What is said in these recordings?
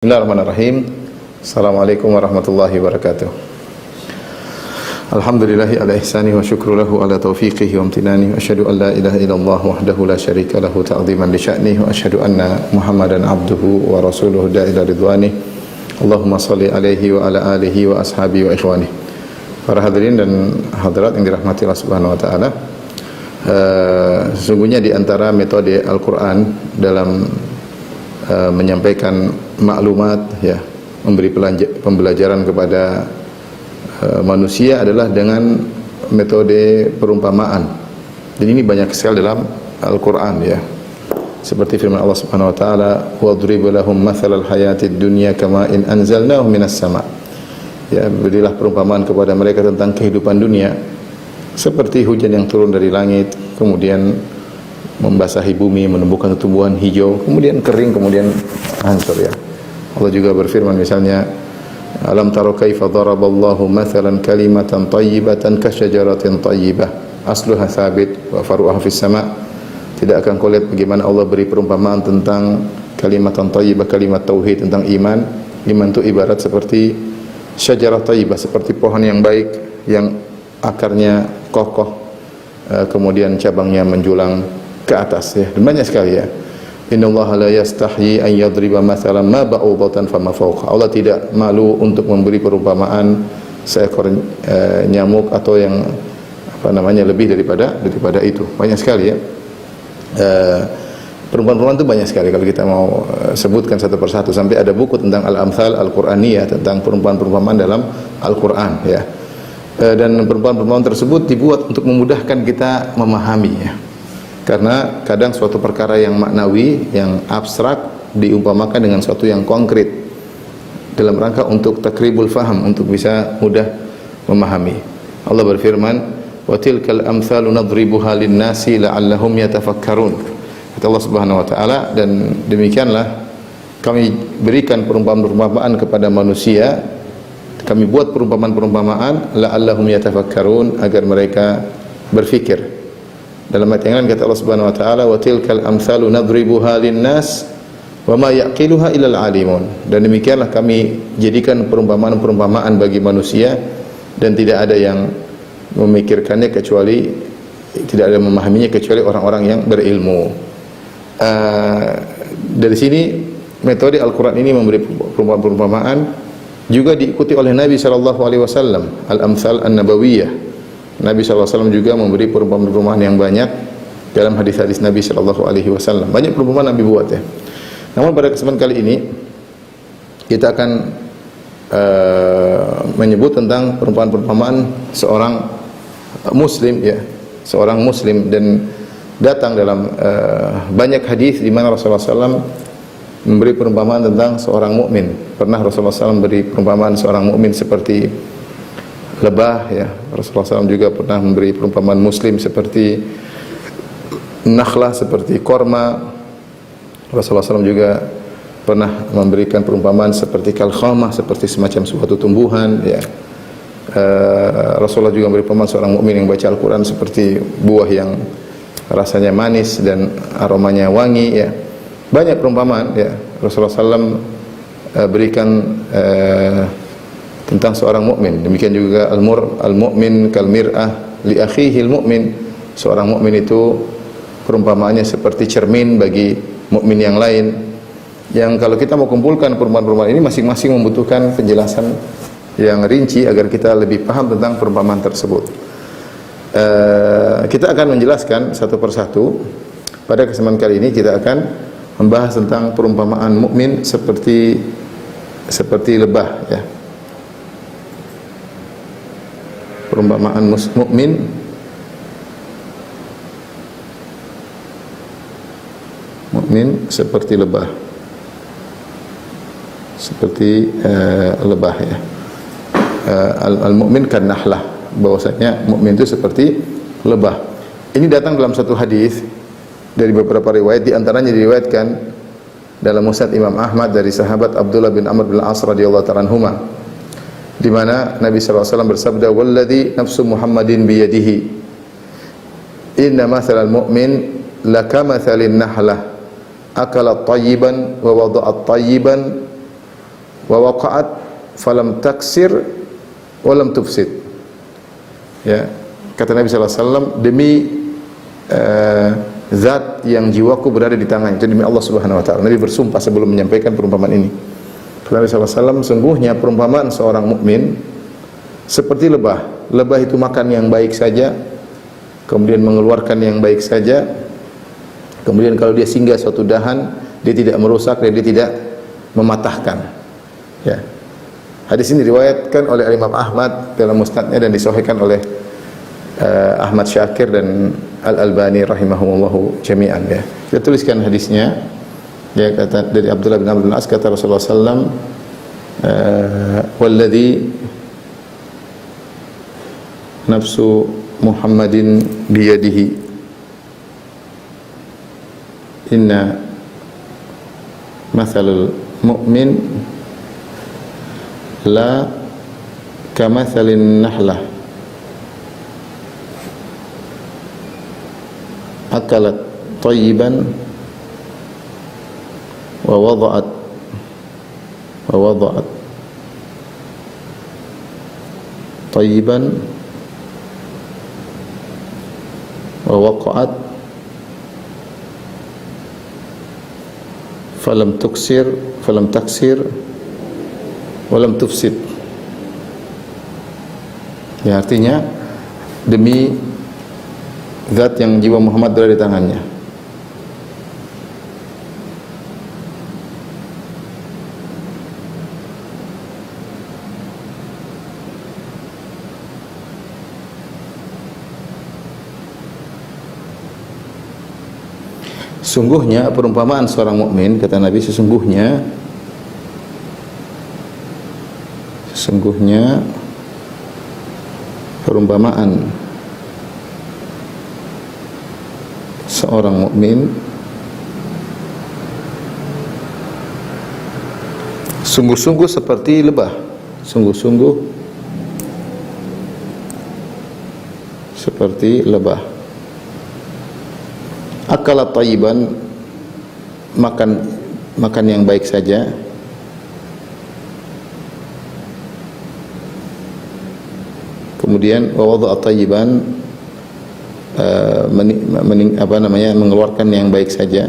Bismillahirrahmanirrahim. Assalamualaikum warahmatullahi wabarakatuh. Alhamdulillahi ala ihsani wa syukru lahu ala taufiqihi wa amtinani wa asyhadu an la ilaha illallah wahdahu la syarika lahu ta'ziman li sya'nihi wa asyhadu anna Muhammadan abduhu wa rasuluhu da'ila ridwani. Allahumma salli alaihi wa ala alihi wa ashabihi wa ikhwani. Para hadirin dan hadirat yang dirahmati Allah Subhanahu wa taala. Sesungguhnya di antara metode Al-Qur'an dalam menyampaikan maklumat, ya, memberi pembelajaran kepada manusia adalah dengan metode perumpamaan. Dan ini banyak sekali dalam Al-Qur'an, ya. Seperti firman Allah Subhanahu wa taala, "Wadrib lahum mathalal hayatid dunya kama in anzalnahu minas sama'." Ya, berilah perumpamaan kepada mereka tentang kehidupan dunia seperti hujan yang turun dari langit, kemudian membasahi bumi, menumbuhkan tumbuhan hijau, kemudian kering, kemudian hancur, ya. Allah juga berfirman misalnya, "Alam tara kaifa daraballahu mathalan kalimatan thayyibatan kasyajaratin thayyibah asluha tsabit wa faru'uha fis sama'." Tidak akan kau lihat bagaimana Allah beri perumpamaan tentang kalimatan thayyibah, kalimat tauhid, tentang iman. Iman itu ibarat seperti syajarah thayyibah, seperti pohon yang baik yang akarnya kokoh, kemudian cabangnya menjulang ke atas, ya. Dan banyak sekali, ya. Innallaha la yastahyi an yadriba mathalan ma ba'udatan fama fawqa. Allah tidak malu untuk memberi perumpamaan seekor nyamuk atau yang lebih daripada itu. Banyak sekali, ya. Perumpamaan-perumpamaan itu banyak sekali kalau kita mau sebutkan satu persatu, sampai ada buku tentang al-amthal al-Qur'aniyah, tentang perumpamaan-perumpamaan dalam Al-Qur'an, ya. Dan perumpamaan-perumpamaan tersebut dibuat untuk memudahkan kita memahami, ya. Karena kadang suatu perkara yang maknawi, yang abstrak diumpamakan dengan suatu yang konkret dalam rangka untuk takribul faham, untuk bisa mudah memahami. Allah berfirman, "Wa tilkal amthalu nadribuha lin-nasi la'allahum yatafakkarun." Kata Allah Subhanahu wa taala, dan demikianlah kami berikan perumpamaan-perumpamaan kepada manusia, kami buat perumpamaan-perumpamaan la'allahum yatafakkarun, agar mereka berfikir. Dalam ayat yang lain kata Allah Subhanahu wa taala, "Wa tilkal amsalu nadribuha lin-nas wa ma yaqiluha illal alimun." Dan demikianlah kami jadikan perumpamaan-perumpamaan bagi manusia dan tidak ada yang memikirkannya kecuali, tidak ada yang memahaminya kecuali orang-orang yang berilmu. Dari sini metode Al-Qur'an ini memberi perumpamaan-perumpamaan juga diikuti oleh Nabi sallallahu alaihi wasallam, al-amsal an-nabawiyah. Nabi SAW juga memberi perumpamaan-perumpamaan yang banyak dalam hadis-hadis Nabi SAW. Banyak perumpamaan Nabi buat, ya. Namun pada kesempatan kali ini kita akan menyebut tentang perumpamaan-perumpamaan seorang Muslim, ya, seorang Muslim, dan datang dalam banyak hadis di mana Rasulullah SAW memberi perumpamaan tentang seorang mukmin. Pernah Rasulullah SAW memberi perumpamaan seorang mukmin seperti lebah, ya. Rasulullah SAW juga pernah memberi perumpamaan muslim seperti nakhlah, seperti korma. Rasulullah SAW juga pernah memberikan perumpamaan seperti kalkhamah, seperti semacam suatu tumbuhan, ya. Rasulullah juga memberi perumpamaan seorang mukmin yang baca Al-Quran seperti buah yang rasanya manis dan aromanya wangi, ya. Banyak perumpamaan, ya, Rasulullah SAW berikan tentang seorang mukmin. Demikian juga al-mu'min kal mir'ah li akhihil mu'min. Seorang mukmin itu perumpamaannya seperti cermin bagi mukmin yang lain. Yang kalau kita mau kumpulkan perumpamaan-perumpamaan ini, masing-masing membutuhkan penjelasan yang rinci agar kita lebih paham tentang perumpamaan tersebut. Kita akan menjelaskan satu persatu. Pada kesempatan kali ini kita akan membahas tentang perumpamaan mukmin seperti lebah, ya. Perumpamaan mukmin seperti lebah, seperti lebah, ya. Al-mukmin kan nahlah, bahwasanya mukmin itu seperti lebah. Ini datang dalam satu hadis dari beberapa riwayat, di antaranya diriwayatkan dalam Musnad Imam Ahmad dari sahabat Abdullah bin Amr bin Al-As radhiyallahu ta'ala anhuma, di mana Nabi SAW bersabda, "Walladzi nafsu Muhammadin biyadihi, inna mathalal mu'min lakamathalin nahlah akalat tayyiban wa wada'at tayyiban wa waqa'at falam taksir wa lam tufsid. Ya, kata Nabi sallallahu alaihi wasallam, demi zat yang jiwaku berada di tangannya, itu demi Allah Subhanahu wa taala. Nabi bersumpah sebelum menyampaikan perumpamaan ini. Nabi sallallahu alaihi wasallam, sungguhnya perumpamaan seorang mukmin seperti lebah. Lebah itu makan yang baik saja, kemudian mengeluarkan yang baik saja. Kemudian kalau dia singgah suatu dahan, dia tidak merusak dan dia tidak mematahkan. Ya. Hadis ini diriwayatkan oleh Imam Ahmad dalam musnadnya dan disahihkan oleh Ahmad Syakir dan Al-Albani rahimahumullahu jami'an, ya. Kita tuliskan hadisnya. Ya, kata dari Abdullah bin Amr bin As, kata Rasulullah sallallahu alaihi wasallam, walladzi nafsu Muhammadin biyadihi inna mathalul mu'min la kamathalin nahlah akalat tayyiban wa wada'at tayyiban wa waqa'at falam taksir walam tufsid. Ya, artinya demi zat yang jiwa Muhammad berada di tangannya. Sungguhnya perumpamaan seorang mukmin, kata Nabi, sesungguhnya perumpamaan seorang mukmin sungguh-sungguh seperti lebah, sungguh-sungguh seperti lebah. Akalat tayyiban, makan yang baik saja. Kemudian wa wada'at tayyiban, mengeluarkan yang baik saja.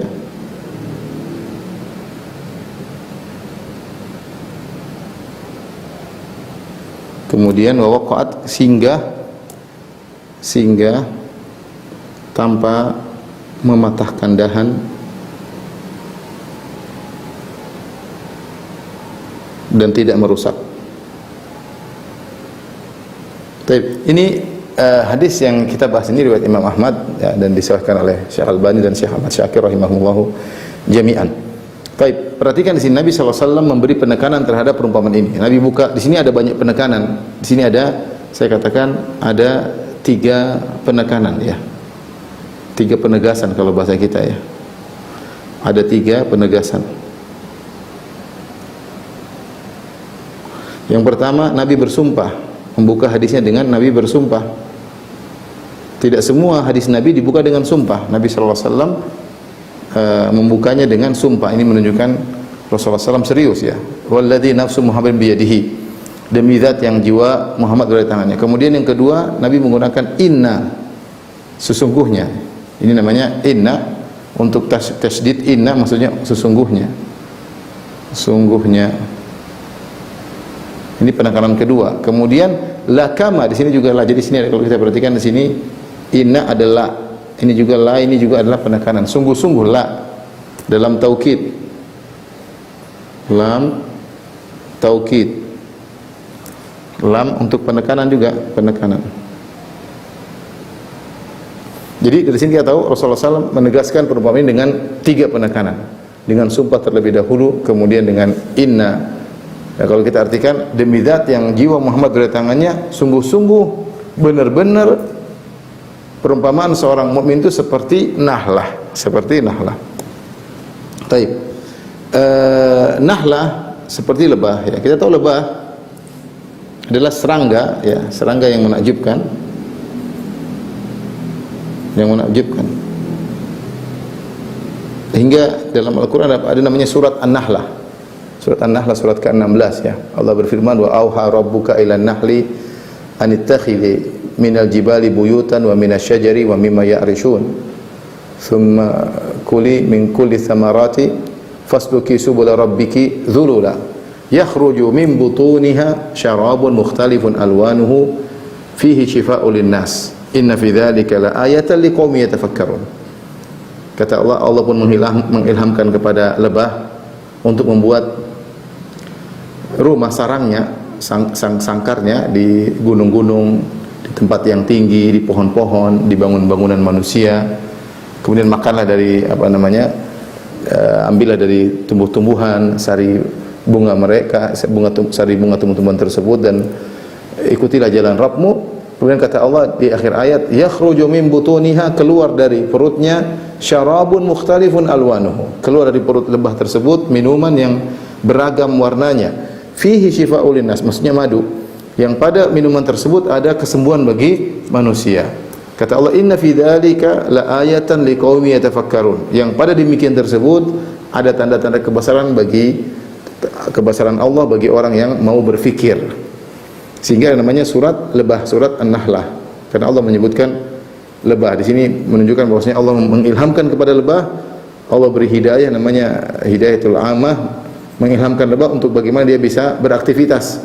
Kemudian wa waqa'at, singgah tanpa mematahkan dahan dan tidak merusak. Ini hadis yang kita bahas ini riwayat Imam Ahmad, ya, dan disahihkan oleh Syekh Albani dan Syekh Ahmad Syakir rahimahumullahu jami'an. Baik, perhatikan di sini Nabi sallallahu alaihi wasallam memberi penekanan terhadap perumpamaan ini. Nabi buka di sini ada banyak penekanan. Di sini ada, saya katakan ada 3 penekanan, ya. 3 penegasan kalau bahasa kita, ya. Ada 3 penegasan. Yang pertama, Nabi bersumpah. Membuka hadisnya dengan Nabi bersumpah. Tidak semua hadis Nabi dibuka dengan sumpah. Nabi sallallahu alaihi wasallam membukanya dengan sumpah. Ini menunjukkan Rasulullah SAW serius, ya. Walladzi nafsu Muhammadin biyadihi, demi zat yang jiwa Muhammad berada di tangannya. Kemudian yang kedua, Nabi menggunakan inna, sesungguhnya. Ini namanya inna, untuk tasydid inna maksudnya sesungguhnya. Sungguhnya. Ini penekanan kedua. Kemudian lakama, di sini juga la. Jadi sini kalau kita perhatikan di sini inna adalah, ini juga la, ini juga adalah penekanan. Sungguh-sungguh la dalam taukid. Lam taukid. Lam untuk penekanan juga, penekanan. Jadi dari sini kita tahu Rasulullah SAW menegaskan perumpamaan ini dengan 3 penekanan. Dengan sumpah terlebih dahulu, kemudian dengan inna. Nah, kalau kita artikan demi zat yang jiwa Muhammad berada di tangannya, sungguh-sungguh benar-benar perumpamaan seorang mukmin itu seperti nahlah, seperti nahlah. Taib. Nahlah seperti lebah, ya. Kita tahu lebah adalah serangga, ya, serangga yang menakjubkan. Yang menakjubkan. Hingga dalam Al-Qur'an ada namanya surat An-Nahlah. Surat An-Nahl surat ke-16 ya. Allah berfirman, wa auha rabbuka ilan nahli anittakhidhi minal jibali buyutan wa minasy syajari wa mimma ya'rishun. Thumma kuli min kulli thamarati fasluki subula rabbiki dhulula yakhruju min butuniha syarabun mukhtalifun alwanuhu fihi shifaa'un linnas inna fi dzalika laayatan liqaumin yatafakkarun. Kata Allah, Allah pun mengilhamkan kepada lebah untuk membuat rumah sarangnya, sangkarnya di gunung-gunung, di tempat yang tinggi, di pohon-pohon, di bangunan manusia. Kemudian makanlah dari ambillah dari tumbuh-tumbuhan, sari bunga mereka, sari bunga tumbuh-tumbuhan tersebut, dan ikutilah jalan Rabbmu. Kemudian kata Allah di akhir ayat, yakhruju min butuniha, keluar dari perutnya, syarabun mukhtalifun alwanuhu, keluar dari perut lebah tersebut minuman yang beragam warnanya, fihi shifaa'un linnas, maksudnya madu, yang pada minuman tersebut ada kesembuhan bagi manusia. Kata Allah, inna fi dzalika laayatan liqaumin yatafakkarun, yang pada demikian tersebut ada tanda-tanda kebesaran Allah bagi orang yang mau berfikir. Sehingga namanya surat lebah, surat An-Nahlah, karena Allah menyebutkan lebah. Di sini menunjukkan bahwasanya Allah mengilhamkan kepada lebah, Allah beri hidayah, namanya hidayatul amah, mengilhamkan lebah untuk bagaimana dia bisa beraktivitas,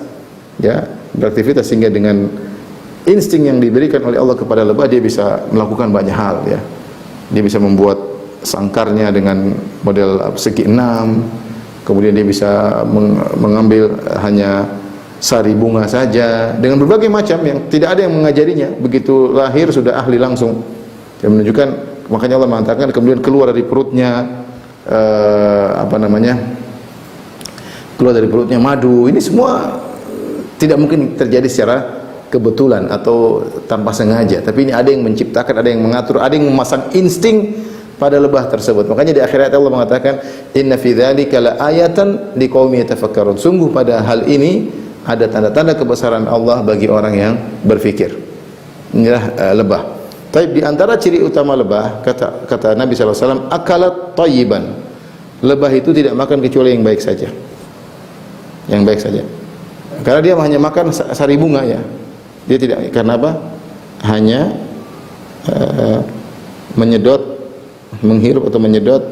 ya, beraktivitas, sehingga dengan insting yang diberikan oleh Allah kepada lebah dia bisa melakukan banyak hal, ya. Dia bisa membuat sangkarnya dengan model segi 6, kemudian dia bisa mengambil hanya sari bunga saja dengan berbagai macam yang tidak ada yang mengajarinya, begitu lahir sudah ahli langsung. Yang menunjukkan, makanya Allah mengatakan kemudian keluar dari perutnya keluar dari perutnya madu. Ini semua tidak mungkin terjadi secara kebetulan atau tanpa sengaja, tapi ini ada yang menciptakan, ada yang mengatur, ada yang memasang insting pada lebah tersebut. Makanya di akhir ayat Allah mengatakan, inna fi dzalika laayatan liqaumin yatafakkarun, sungguh pada hal ini ada tanda-tanda kebesaran Allah bagi orang yang berfikir. Inilah lebah. Tapi di antara ciri utama lebah, kata Nabi SAW, akalat tayyiban, lebah itu tidak makan kecuali yang baik saja, yang baik saja. Karena dia hanya makan sari bunga, ya. Dia tidak, karena apa? Hanya menghirup atau menyedot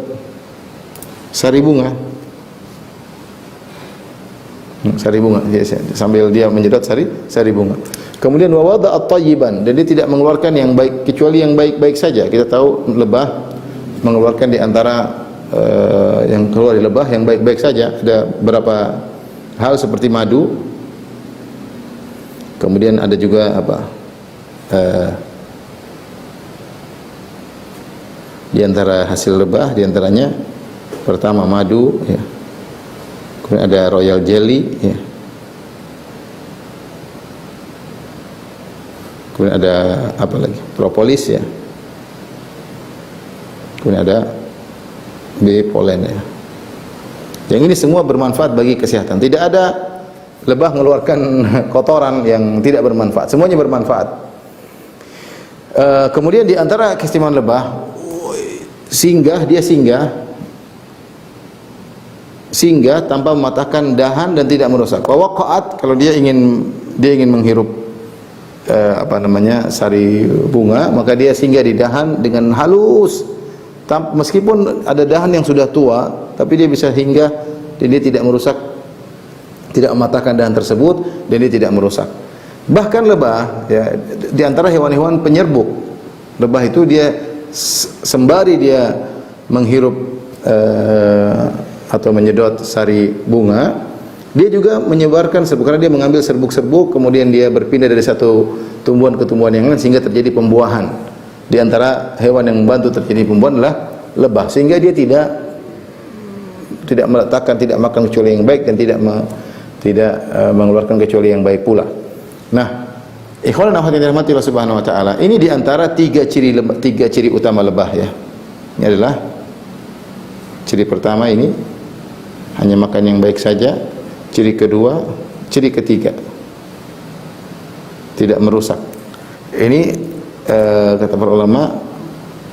sari bunga. Sari bunga, sambil dia menyedot sari bunga. Kemudian wa wada'at tayyiban, dan dia tidak mengeluarkan yang baik kecuali yang baik-baik saja. Kita tahu lebah mengeluarkan di antara yang keluar dari lebah yang baik-baik saja. Ada beberapa hal seperti madu. Kemudian ada juga di antara hasil lebah, di antaranya pertama madu, ya. Kemudian ada royal jelly, ya. Kemudian ada apa lagi? Propolis, ya. Kemudian ada bee pollen, ya. Yang ini semua bermanfaat bagi kesehatan. Tidak ada lebah mengeluarkan kotoran yang tidak bermanfaat. Semuanya bermanfaat. Kemudian di antara keistimewaan lebah, dia singgah tanpa mematahkan dahan dan tidak merusak. Waqa'at, kalau dia ingin menghirup sari bunga, maka dia singgah di dahan dengan halus. Meskipun ada dahan yang sudah tua, tapi dia bisa singgah dan dia tidak merusak, tidak mematahkan dahan tersebut, dan dia tidak merusak. Bahkan lebah, ya, di antara hewan-hewan penyerbuk, lebah itu dia sembari dia menghirup atau menyedot sari bunga, dia juga menyebarkan serbuk, karena dia mengambil serbuk-serbuk, kemudian dia berpindah dari satu tumbuhan ke tumbuhan yang lain sehingga terjadi pembuahan. Di antara hewan yang membantu terjadi pembuahan adalah lebah, sehingga dia tidak meletakkan, tidak makan kecuali yang baik, dan tidak mengeluarkan kecuali yang baik pula. Nah, ikhwan dan akhwat yang dirahmati Allah Subhanahu wa taala, ini di antara tiga ciri utama lebah, ya. Ini adalah ciri pertama, ini hanya makan yang baik saja. Ciri kedua, ciri ketiga, tidak merusak. Ini kata para ulama,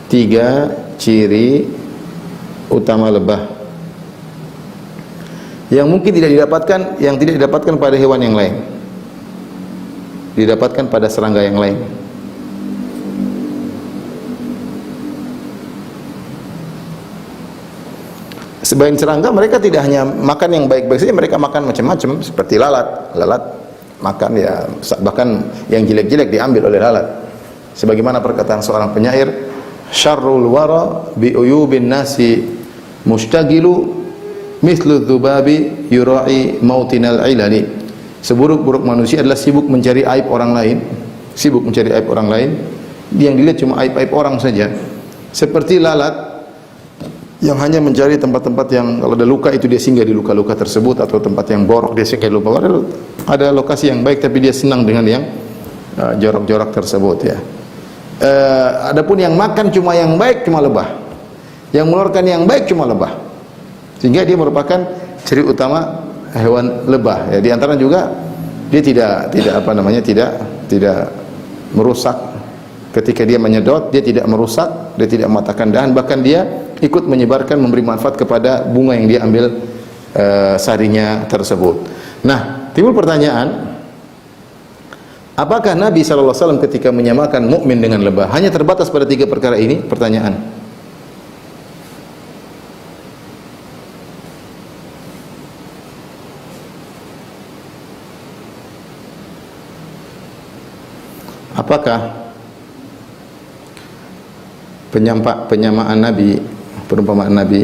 tiga ciri utama lebah. yang mungkin tidak didapatkan, yang tidak didapatkan pada hewan yang lain, didapatkan pada serangga yang lain. Sebagian serangga mereka tidak hanya makan yang baik-baik saja, mereka makan macam-macam seperti lalat. Lalat makan ya, bahkan yang jelek-jelek diambil oleh lalat. Sebagaimana perkataan seorang penyair, syarrul wara bi uyubin nasi mustagilu mithlu dzubabi yura'i mautinal ilali. Seburuk-buruk manusia adalah sibuk mencari aib orang lain, sibuk mencari aib orang lain. Yang dilihat cuma aib-aib orang saja. Seperti lalat yang hanya mencari tempat-tempat yang kalau ada luka itu dia singgah di luka-luka tersebut, atau tempat yang borok dia singgah di luka. Ada lokasi yang baik tapi dia senang dengan yang jorok-jorok tersebut ya. Adapun yang makan cuma yang baik cuma lebah. Yang mengeluarkan yang baik cuma lebah. Sehingga dia merupakan ciri utama hewan lebah ya. Di antara juga dia tidak merusak ketika dia menyedot, dia tidak merusak, dia tidak mematahkan dahan, bahkan dia ikut menyebarkan, memberi manfaat kepada bunga yang dia ambil sarinya tersebut. Nah, timbul pertanyaan, apakah Nabi SAW ketika menyamakan mukmin dengan lebah hanya terbatas pada 3 perkara ini? Pertanyaan. Apakah penyamaan Nabi, perumpamaan Nabi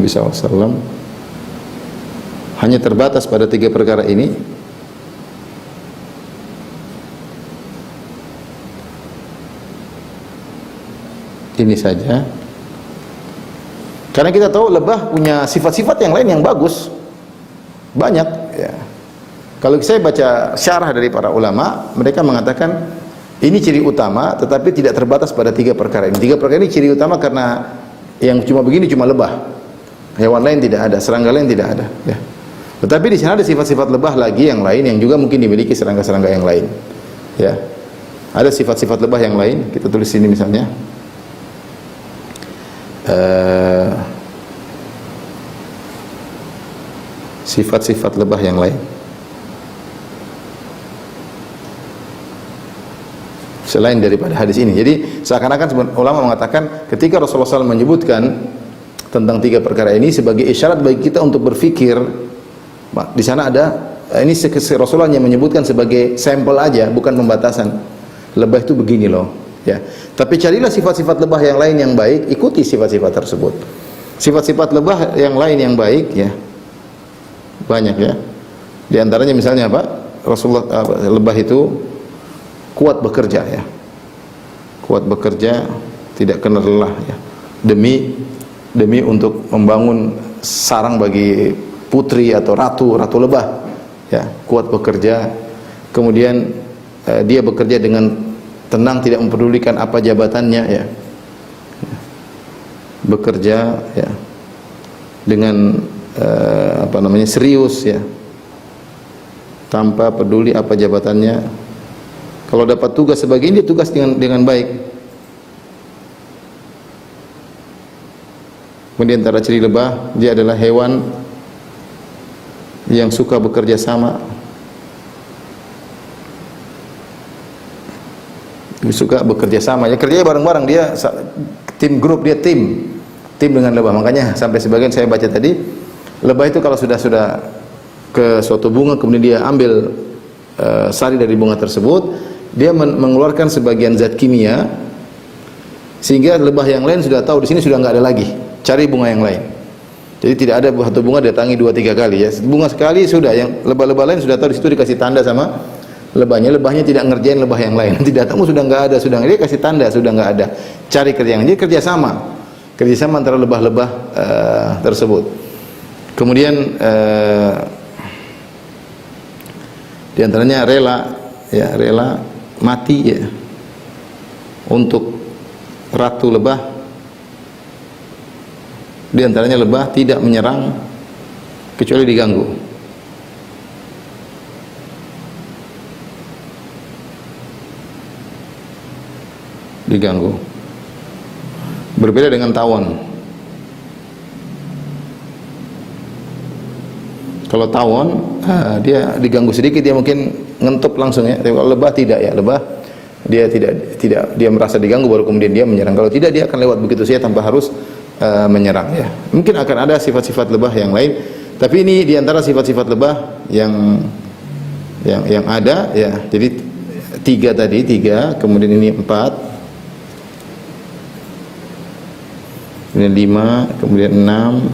SAW hanya terbatas pada 3 perkara ini? Ini saja. Karena kita tahu lebah punya sifat-sifat yang lain yang bagus, banyak ya. Kalau saya baca syarah dari para ulama, mereka mengatakan ini ciri utama, tetapi tidak terbatas pada 3 perkara ini. 3 perkara ini ciri utama karena yang cuma begini cuma lebah. Hewan lain tidak ada, serangga lain tidak ada. Ya. Tetapi di sana ada sifat-sifat lebah lagi yang lain yang juga mungkin dimiliki serangga-serangga yang lain. Ya, ada sifat-sifat lebah yang lain. Kita tulis sini misalnya. Sifat-sifat lebah yang lain. Selain daripada hadis ini. Jadi seakan-akan ulama mengatakan ketika Rasulullah SAW menyebutkan tentang 3 perkara ini sebagai isyarat bagi kita untuk berfikir, di sana ada ini Rasulullah yang menyebutkan sebagai sampel aja, bukan pembatasan. Lebah itu begini loh, ya. Tapi carilah sifat-sifat lebah yang lain yang baik, ikuti sifat-sifat tersebut. Sifat-sifat lebah yang lain yang baik, ya, banyak ya. Di antaranya misalnya apa? Rasulullah lebah itu kuat bekerja ya. Kuat bekerja, tidak kenal lelah ya. Demi untuk membangun sarang bagi putri atau ratu lebah ya, kuat bekerja. Kemudian dia bekerja dengan tenang, tidak mempedulikan apa jabatannya ya. Bekerja ya dengan serius ya, tanpa peduli apa jabatannya. Kalau dapat tugas sebagai ini, dia tugas dengan baik. Kemudian antara ciri lebah, dia adalah hewan yang suka bekerja sama, suka bekerja sama ya, kerjanya bareng-bareng, dia tim grup, dia tim dengan lebah. Makanya sampai sebagian saya baca tadi, lebah itu kalau sudah ke suatu bunga, kemudian dia ambil sari dari bunga tersebut, dia mengeluarkan sebagian zat kimia sehingga lebah yang lain sudah tahu di sini sudah nggak ada lagi, cari bunga yang lain. Jadi tidak ada satu bunga datangi 2-3 kali ya. Bunga sekali sudah, yang lebah-lebah lain sudah tahu di situ, dikasih tanda sama lebahnya. Lebahnya tidak ngerjain lebah yang lain. Nanti datang sudah nggak ada, dia kasih tanda sudah nggak ada. Cari kerja yang dia kerjasama antara lebah-lebah tersebut. Kemudian di antaranya rela mati ya untuk ratu lebah. Di antaranya lebah tidak menyerang kecuali diganggu. Berbeda dengan tawon. Kalau tawon, dia diganggu sedikit dia mungkin ngentup langsung ya. Tapi kalau lebah tidak ya. Lebah dia tidak dia merasa diganggu baru kemudian dia menyerang. Kalau tidak dia akan lewat begitu saja tanpa harus menyerang ya. Mungkin akan ada sifat-sifat lebah yang lain, tapi ini diantara sifat-sifat lebah yang ada ya. Jadi tiga, kemudian ini 4, kemudian 5, kemudian 6,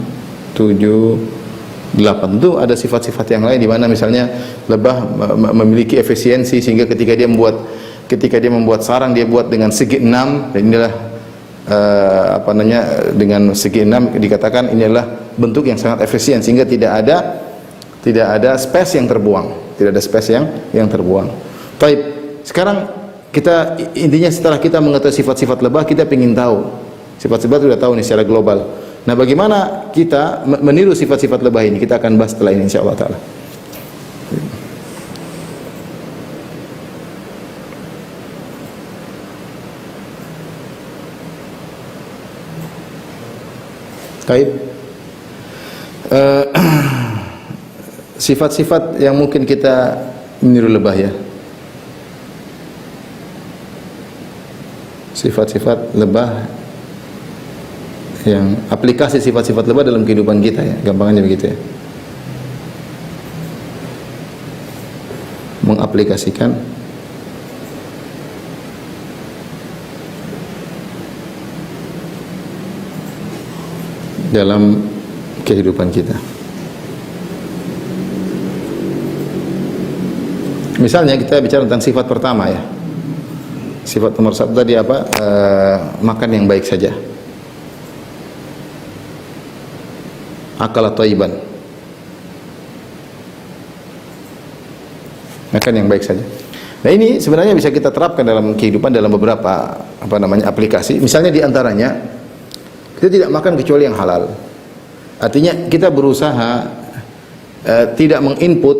7, 8. Itu ada sifat-sifat yang lain di mana misalnya lebah memiliki efisiensi sehingga ketika dia membuat sarang dia buat dengan segi 6, dan inilah dengan segi 6 dikatakan ini adalah bentuk yang sangat efisien sehingga tidak ada space yang terbuang, yang terbuang. Baik, sekarang kita intinya setelah kita mengetahui sifat-sifat lebah, kita ingin tahu sifat-sifat sudah tahu nih secara global. Nah, bagaimana kita meniru sifat-sifat lebah ini? Kita akan bahas setelah ini insyaallah taala. Baik. Sifat-sifat yang mungkin kita meniru lebah ya. Sifat-sifat lebah, yang aplikasi sifat-sifat lebah dalam kehidupan kita ya, gampangannya begitu ya. Mengaplikasikan dalam kehidupan kita. Misalnya kita bicara tentang sifat pertama ya. Sifat nomor 1 tadi apa? Makan yang baik saja. Akala thayyiban. Makan yang baik saja. Nah, ini sebenarnya bisa kita terapkan dalam kehidupan dalam beberapa aplikasi. Misalnya di antaranya kita tidak makan kecuali yang halal. Artinya kita berusaha tidak menginput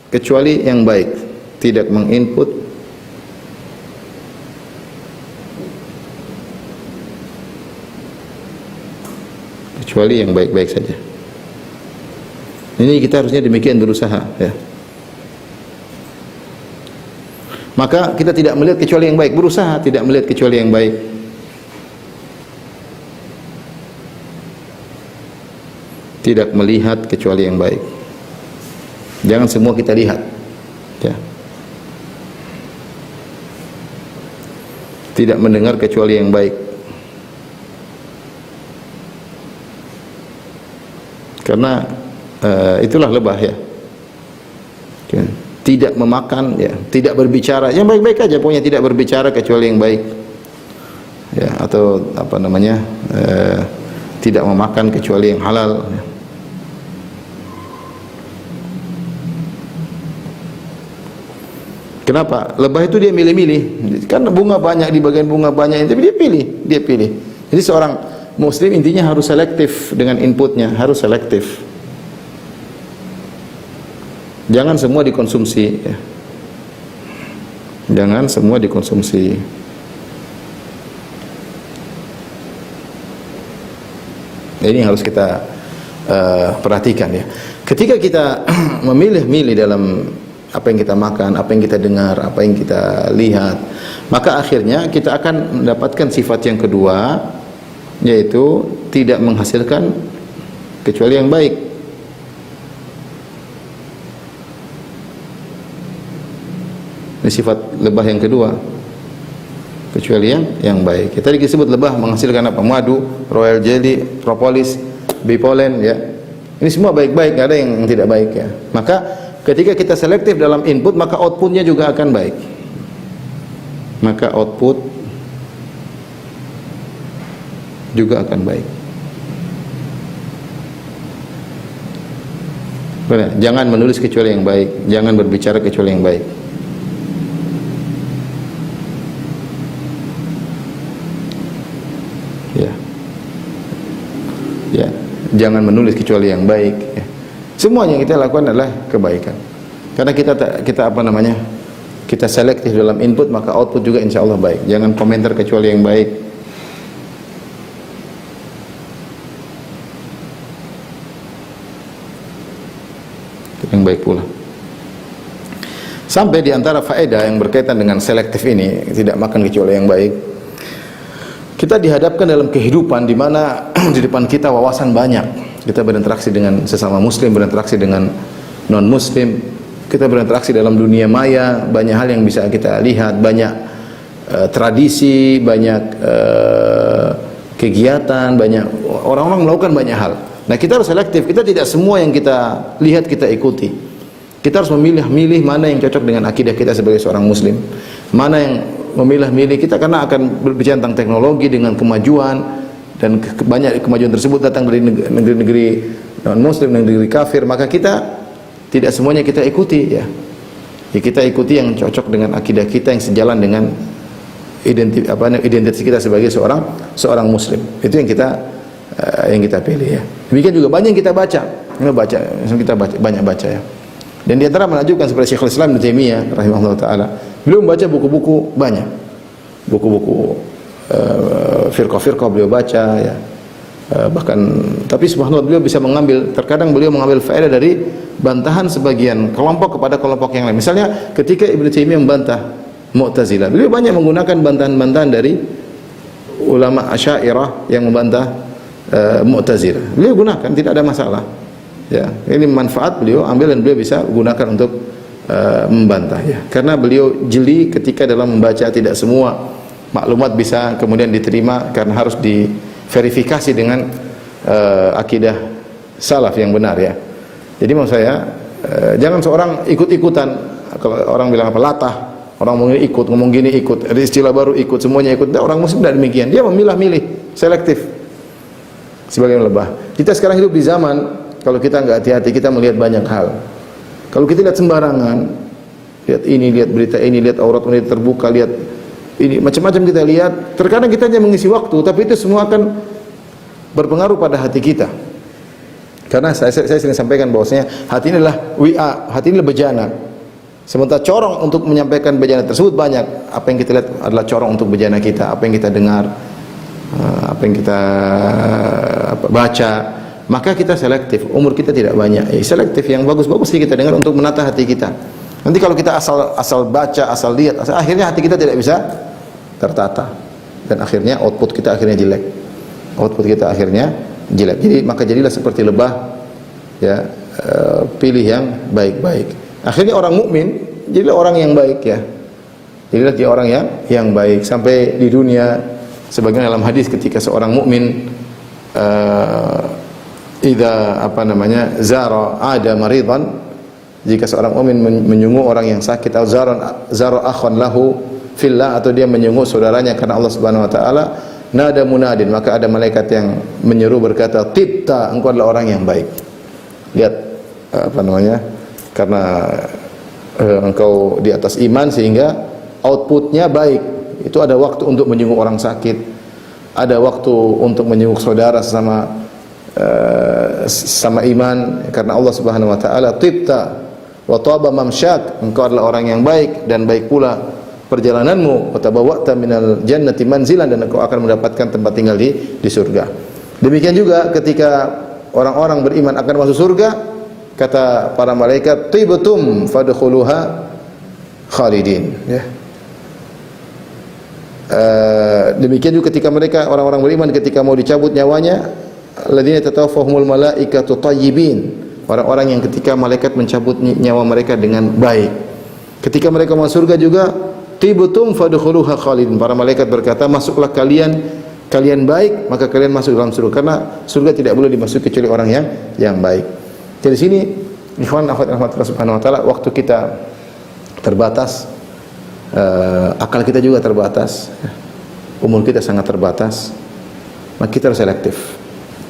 kecuali yang baik. Tidak menginput kecuali yang baik-baik saja. Ini kita harusnya demikian berusaha ya. Maka kita tidak melihat kecuali yang baik, berusaha tidak melihat kecuali yang baik. Tidak melihat kecuali yang baik. Jangan semua kita lihat ya. Tidak mendengar kecuali yang baik. Karena itulah lebah ya. Tidak memakan ya, tidak berbicara yang baik-baik aja, pokoknya tidak berbicara kecuali yang baik ya, atau tidak memakan kecuali yang halal ya. Kenapa? Lebah itu dia milih-milih. Kan bunga banyak, di bagian bunga banyak, tapi dia pilih. Jadi seorang muslim intinya harus selektif dengan inputnya, harus selektif. Jangan semua dikonsumsi ya. Jangan semua dikonsumsi. Ini harus kita perhatikan ya. Ketika kita memilih-milih dalam apa yang kita makan, apa yang kita dengar, apa yang kita lihat, maka akhirnya kita akan mendapatkan sifat yang kedua, yaitu tidak menghasilkan kecuali yang baik. Ini sifat lebah yang kedua, kecuali yang baik. Tadi disebut lebah menghasilkan apa? Madu, royal jelly, propolis, bee pollen ya. Ini semua baik-baik, nggak ada yang tidak baik ya. Maka ketika kita selektif dalam input, maka outputnya juga akan baik. Maka output juga akan baik. Jangan menulis kecuali yang baik, jangan berbicara kecuali yang baik. Ya, jangan menulis kecuali yang baik. Ya. Semuanya yang kita lakukan adalah kebaikan. Karena kita selektif dalam input, maka output juga insya Allah baik. Jangan komentar kecuali yang baik. yang baik pula. Sampai di antara faedah yang berkaitan dengan selektif ini, tidak makan kecuali yang baik. Kita dihadapkan dalam kehidupan di mana di depan kita wawasan banyak. Kita berinteraksi dengan sesama muslim, berinteraksi dengan non muslim. Kita berinteraksi dalam dunia maya, banyak hal yang bisa kita lihat, banyak tradisi, banyak kegiatan, banyak orang-orang melakukan banyak hal. Nah, kita harus selektif. Kita tidak semua yang kita lihat kita ikuti. Kita harus memilih-milih mana yang cocok dengan akidah kita sebagai seorang muslim, mana yang memilah-milih kita, karena akan berbicara tentang teknologi dengan kemajuan, dan banyak kemajuan tersebut datang dari negeri-negeri non muslim, negeri kafir, maka kita tidak semuanya kita ikuti ya. Kita ikuti yang cocok dengan akidah kita, yang sejalan dengan identitas kita sebagai seorang muslim. Itu yang kita pilih ya. Demikian juga banyak yang kita baca. Kita banyak baca ya. Dan di antara menunjukkan seperti Syekhul Islam Ibnu Taimiyah rahimahullah taala, beliau membaca buku-buku banyak. Buku-buku firqah-firqah beliau baca ya. Bahkan tapi subhanallah beliau bisa terkadang beliau mengambil faedah dari bantahan sebagian kelompok kepada kelompok yang lain. Misalnya ketika Ibnu Taimiyah membantah Mu'tazilah, beliau banyak menggunakan bantahan-bantahan dari ulama Asy'ariyah yang membantah Mu'tazilah. Beliau gunakan, tidak ada masalah. Ya, ini manfaat beliau ambil dan beliau bisa gunakan untuk membantah ya. Karena beliau jeli ketika dalam membaca, tidak semua maklumat bisa kemudian diterima karena harus diverifikasi dengan akidah salaf yang benar ya. Jadi maksud saya jangan seorang ikut-ikutan. Kalau orang bilang apa latah, orang mau ikut, ngomong gini ikut, ada istilah baru ikut, semuanya ikut. Nah, orang muslim tidak demikian. Dia memilah-milih, selektif. Sebagai lebah. Kita sekarang hidup di zaman, kalau kita nggak hati-hati, kita melihat banyak hal. Kalau kita lihat sembarangan, lihat ini, lihat berita ini, lihat aurat wanita terbuka, lihat ini, macam-macam kita lihat. Terkadang kita hanya mengisi waktu, tapi itu semua akan berpengaruh pada hati kita. Karena saya sering sampaikan bahwasanya hati ini adalah hati ini adalah bejana. Sementara corong untuk menyampaikan bejana tersebut banyak. Apa yang kita lihat adalah corong untuk bejana kita, apa yang kita dengar, apa yang kita baca. Maka kita selektif, umur kita tidak banyak. Selektif yang bagus-bagus kita dengar untuk menata hati kita. Nanti kalau kita asal baca, asal lihat, akhirnya hati kita tidak bisa tertata. Dan akhirnya output kita akhirnya jelek. Output kita akhirnya jelek. Jadi maka jadilah seperti lebah ya, pilih yang baik-baik. Akhirnya orang mukmin jadilah orang yang baik ya. Jadilah dia orang yang baik sampai di dunia, sebagaimana dalam hadis ketika seorang mukmin zara ada maridan, jika seorang mukmin menyungguh orang yang sakit, atau zara akhan lahu fillah, atau dia menyungguh saudaranya karena Allah Subhanahu wa taala, nada munadin, maka ada malaikat yang menyeru berkata, tibta, engkau adalah orang yang baik. Lihat karena engkau di atas iman sehingga outputnya baik. Itu ada waktu untuk menyungguh orang sakit, ada waktu untuk menyungguh saudara sama iman, karena Allah Subhanahu wa taala, tibta wa taba mamsyak, engkau adalah orang yang baik dan baik pula perjalananmu, wa tabawwa'ta minal jannati manzilan, dan engkau akan mendapatkan tempat tinggal di surga. Demikian juga ketika orang-orang beriman akan masuk surga, kata para malaikat, tibtum fadkhuluha khalidin ya. Demikian juga ketika mereka orang-orang beriman ketika mau dicabut nyawanya, alladzina tatawaffahumul malaikatu thayyibin, orang-orang yang ketika malaikat mencabut nyawa mereka dengan baik. Ketika mereka masuk surga juga, tibtum fadkhuluha khalidin, para malaikat berkata, masuklah kalian baik, maka kalian masuk dalam surga, karena surga tidak boleh dimasuki kecuali orang yang baik. Jadi sini ikhwan akhwat rahmatullah subhanahu wa taala, waktu kita terbatas, akal kita juga terbatas, umur kita sangat terbatas, maka kita harus selektif.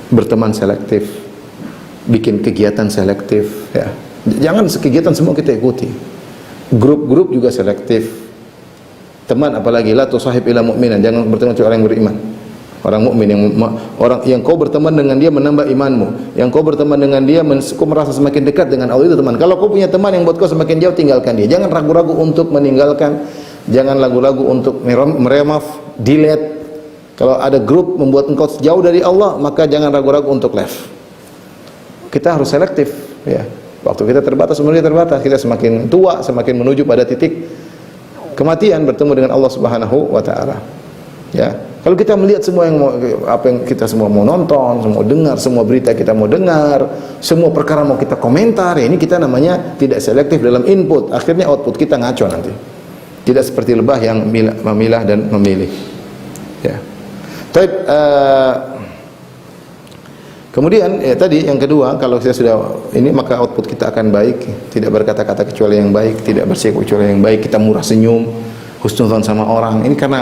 Berteman selektif, bikin kegiatan selektif ya. Jangan kegiatan semua kita ikuti. Grup-grup juga selektif. Teman apalagi, la tusahib ila mu'minan, jangan berteman dengan orang yang beriman. Orang mukmin yang kau berteman dengan dia menambah imanmu, yang kau berteman dengan dia kau merasa semakin dekat dengan Allah, itu teman. Kalau kau punya teman yang buat kau semakin jauh, tinggalkan dia. Jangan ragu-ragu untuk meninggalkan, jangan ragu-ragu untuk meremove, delete. Kalau ada grup membuat engkau jauh dari Allah, maka jangan ragu-ragu untuk left. Kita harus selektif ya. Waktu kita terbatas, umurnya terbatas. Kita semakin tua, semakin menuju pada titik kematian, bertemu dengan Allah Subhanahu wa taala. Ya. Kalau kita melihat semua apa yang kita semua mau nonton, semua dengar, semua berita kita mau dengar, semua perkara mau kita komentar, ya ini kita namanya tidak selektif dalam input. Akhirnya output kita ngaco nanti. Tidak seperti lebah yang memilah dan memilih. Ya. Kemudian tadi yang kedua, kalau kita sudah ini maka output kita akan baik, tidak berkata-kata kecuali yang baik, tidak bersikap kecuali yang baik, kita murah senyum, husnuzon sama orang. Ini karena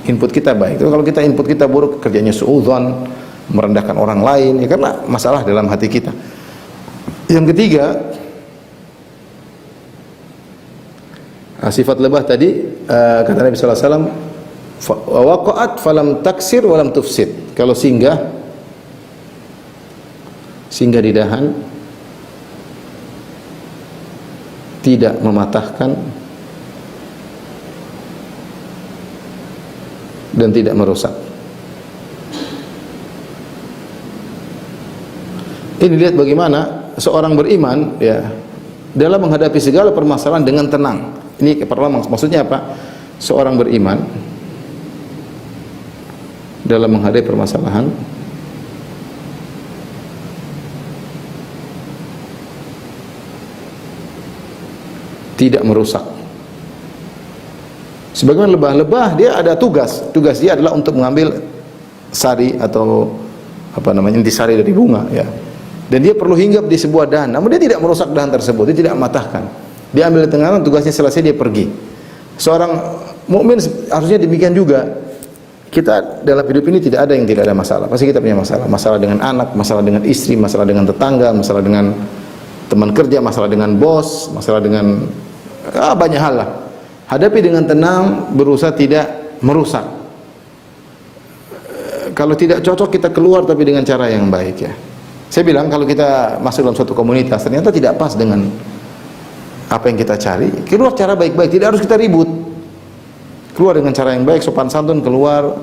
input kita baik. Kalau kita input kita buruk, kerjanya suudzon, merendahkan orang lain, ya karena masalah dalam hati kita. Yang ketiga, sifat lebah tadi kata Nabi sallallahu alaihi wasallam, waqa'at falam taksir walam tufsid. Kalau singgah di dahan, tidak mematahkan dan tidak merusak. Ini lihat bagaimana seorang beriman ya dalam menghadapi segala permasalahan dengan tenang. Ini pertama maksudnya apa? Seorang beriman dalam menghadapi permasalahan tidak merusak. Sebagaimana lebah dia ada tugas dia adalah untuk mengambil sari atau apa namanya intisari dari bunga ya. Dan dia perlu hinggap di sebuah dahan, namun dia tidak merusak dahan tersebut, dia tidak mematahkan. Dia ambil di tengah, tugasnya selesai dia pergi. Seorang mukmin harusnya demikian juga. Kita dalam hidup ini tidak ada yang tidak ada masalah. Pasti kita punya masalah. Masalah dengan anak, masalah dengan istri, masalah dengan tetangga, masalah dengan teman kerja, masalah dengan bos, masalah dengan banyak hal lah. Hadapi dengan tenang, berusaha tidak merusak. Kalau tidak cocok kita keluar tapi dengan cara yang baik ya. Saya bilang kalau kita masuk dalam suatu komunitas ternyata tidak pas dengan apa yang kita cari, keluar cara baik-baik, tidak harus kita ribut. Keluar dengan cara yang baik, sopan santun keluar,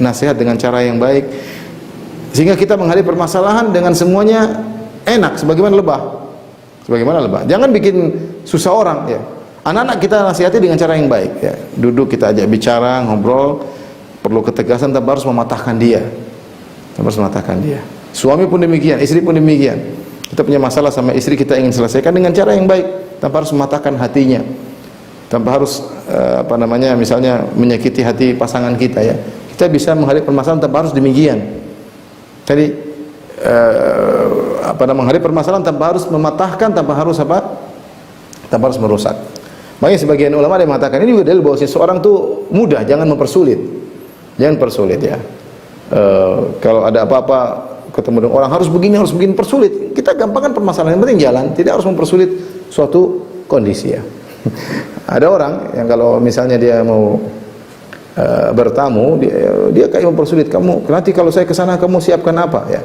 nasihat dengan cara yang baik. Sehingga kita menghadapi permasalahan dengan semuanya enak sebagaimana lebah. Sebagaimana lebah. Jangan bikin susah orang ya. Anak-anak kita nasihati dengan cara yang baik ya. Duduk kita ajak bicara, ngobrol, perlu ketegasan tanpa harus mematahkan dia. Tanpa harus mematahkan dia. Suami pun demikian, istri pun demikian. Kita punya masalah sama istri, kita ingin selesaikan dengan cara yang baik, tanpa harus mematahkan hatinya. Tanpa harus misalnya menyakiti hati pasangan kita ya. Kita bisa menghadapi permasalahan tanpa harus demikian. Jadi menghadapi permasalahan tanpa harus mematahkan, tanpa harus merusak. Makanya sebagian ulama ada yang mengatakan ini juga dalil bahwa seorang tuh mudah, jangan mempersulit. Jangan persulit ya. Kalau ada apa-apa ketemu dengan orang harus begini persulit. Kita gampangkan permasalahan, yang penting jalan, tidak harus mempersulit suatu kondisi ya. Ada orang yang kalau misalnya dia mau bertamu, dia kayak mempersulit kamu. Nanti kalau saya ke sana kamu siapkan apa ya?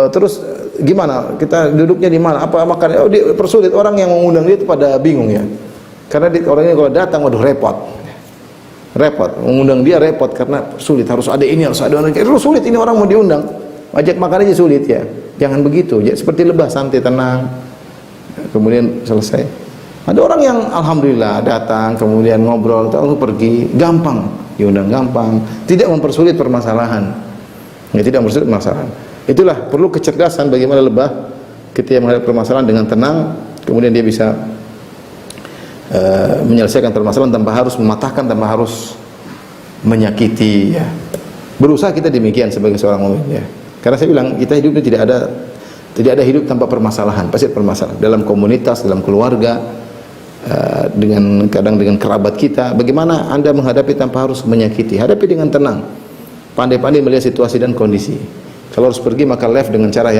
Terus gimana? Kita duduknya di mana? Apa makan? Oh, dia persulit, orang yang mengundang dia itu pada bingung ya. Karena orang ini kalau datang waduh repot. Mengundang dia repot karena sulit, harus ada ini, harus ada itu sulit, ini orang mau diundang. Ajak makan aja sulit ya. Jangan begitu. Ya, seperti lebah santai tenang. Kemudian selesai. Ada orang yang alhamdulillah datang, kemudian ngobrol, lalu pergi, gampang, diundang gampang, tidak mempersulit permasalahan. Ya, tidak mempersulit permasalahan. Itulah perlu kecerdasan bagaimana lebah ketika menghadapi permasalahan dengan tenang, kemudian dia bisa menyelesaikan permasalahan tanpa harus mematahkan, tanpa harus menyakiti ya. Berusaha kita demikian sebagai seorang mukmin ya. Karena saya bilang kita hidup ini tidak ada hidup tanpa permasalahan, pasti ada permasalahan dalam komunitas, dalam keluarga, kadang dengan kerabat kita. Bagaimana Anda menghadapi tanpa harus menyakiti? Hadapi dengan tenang. Pandai-pandai melihat situasi dan kondisi. Kalau harus pergi maka left dengan cara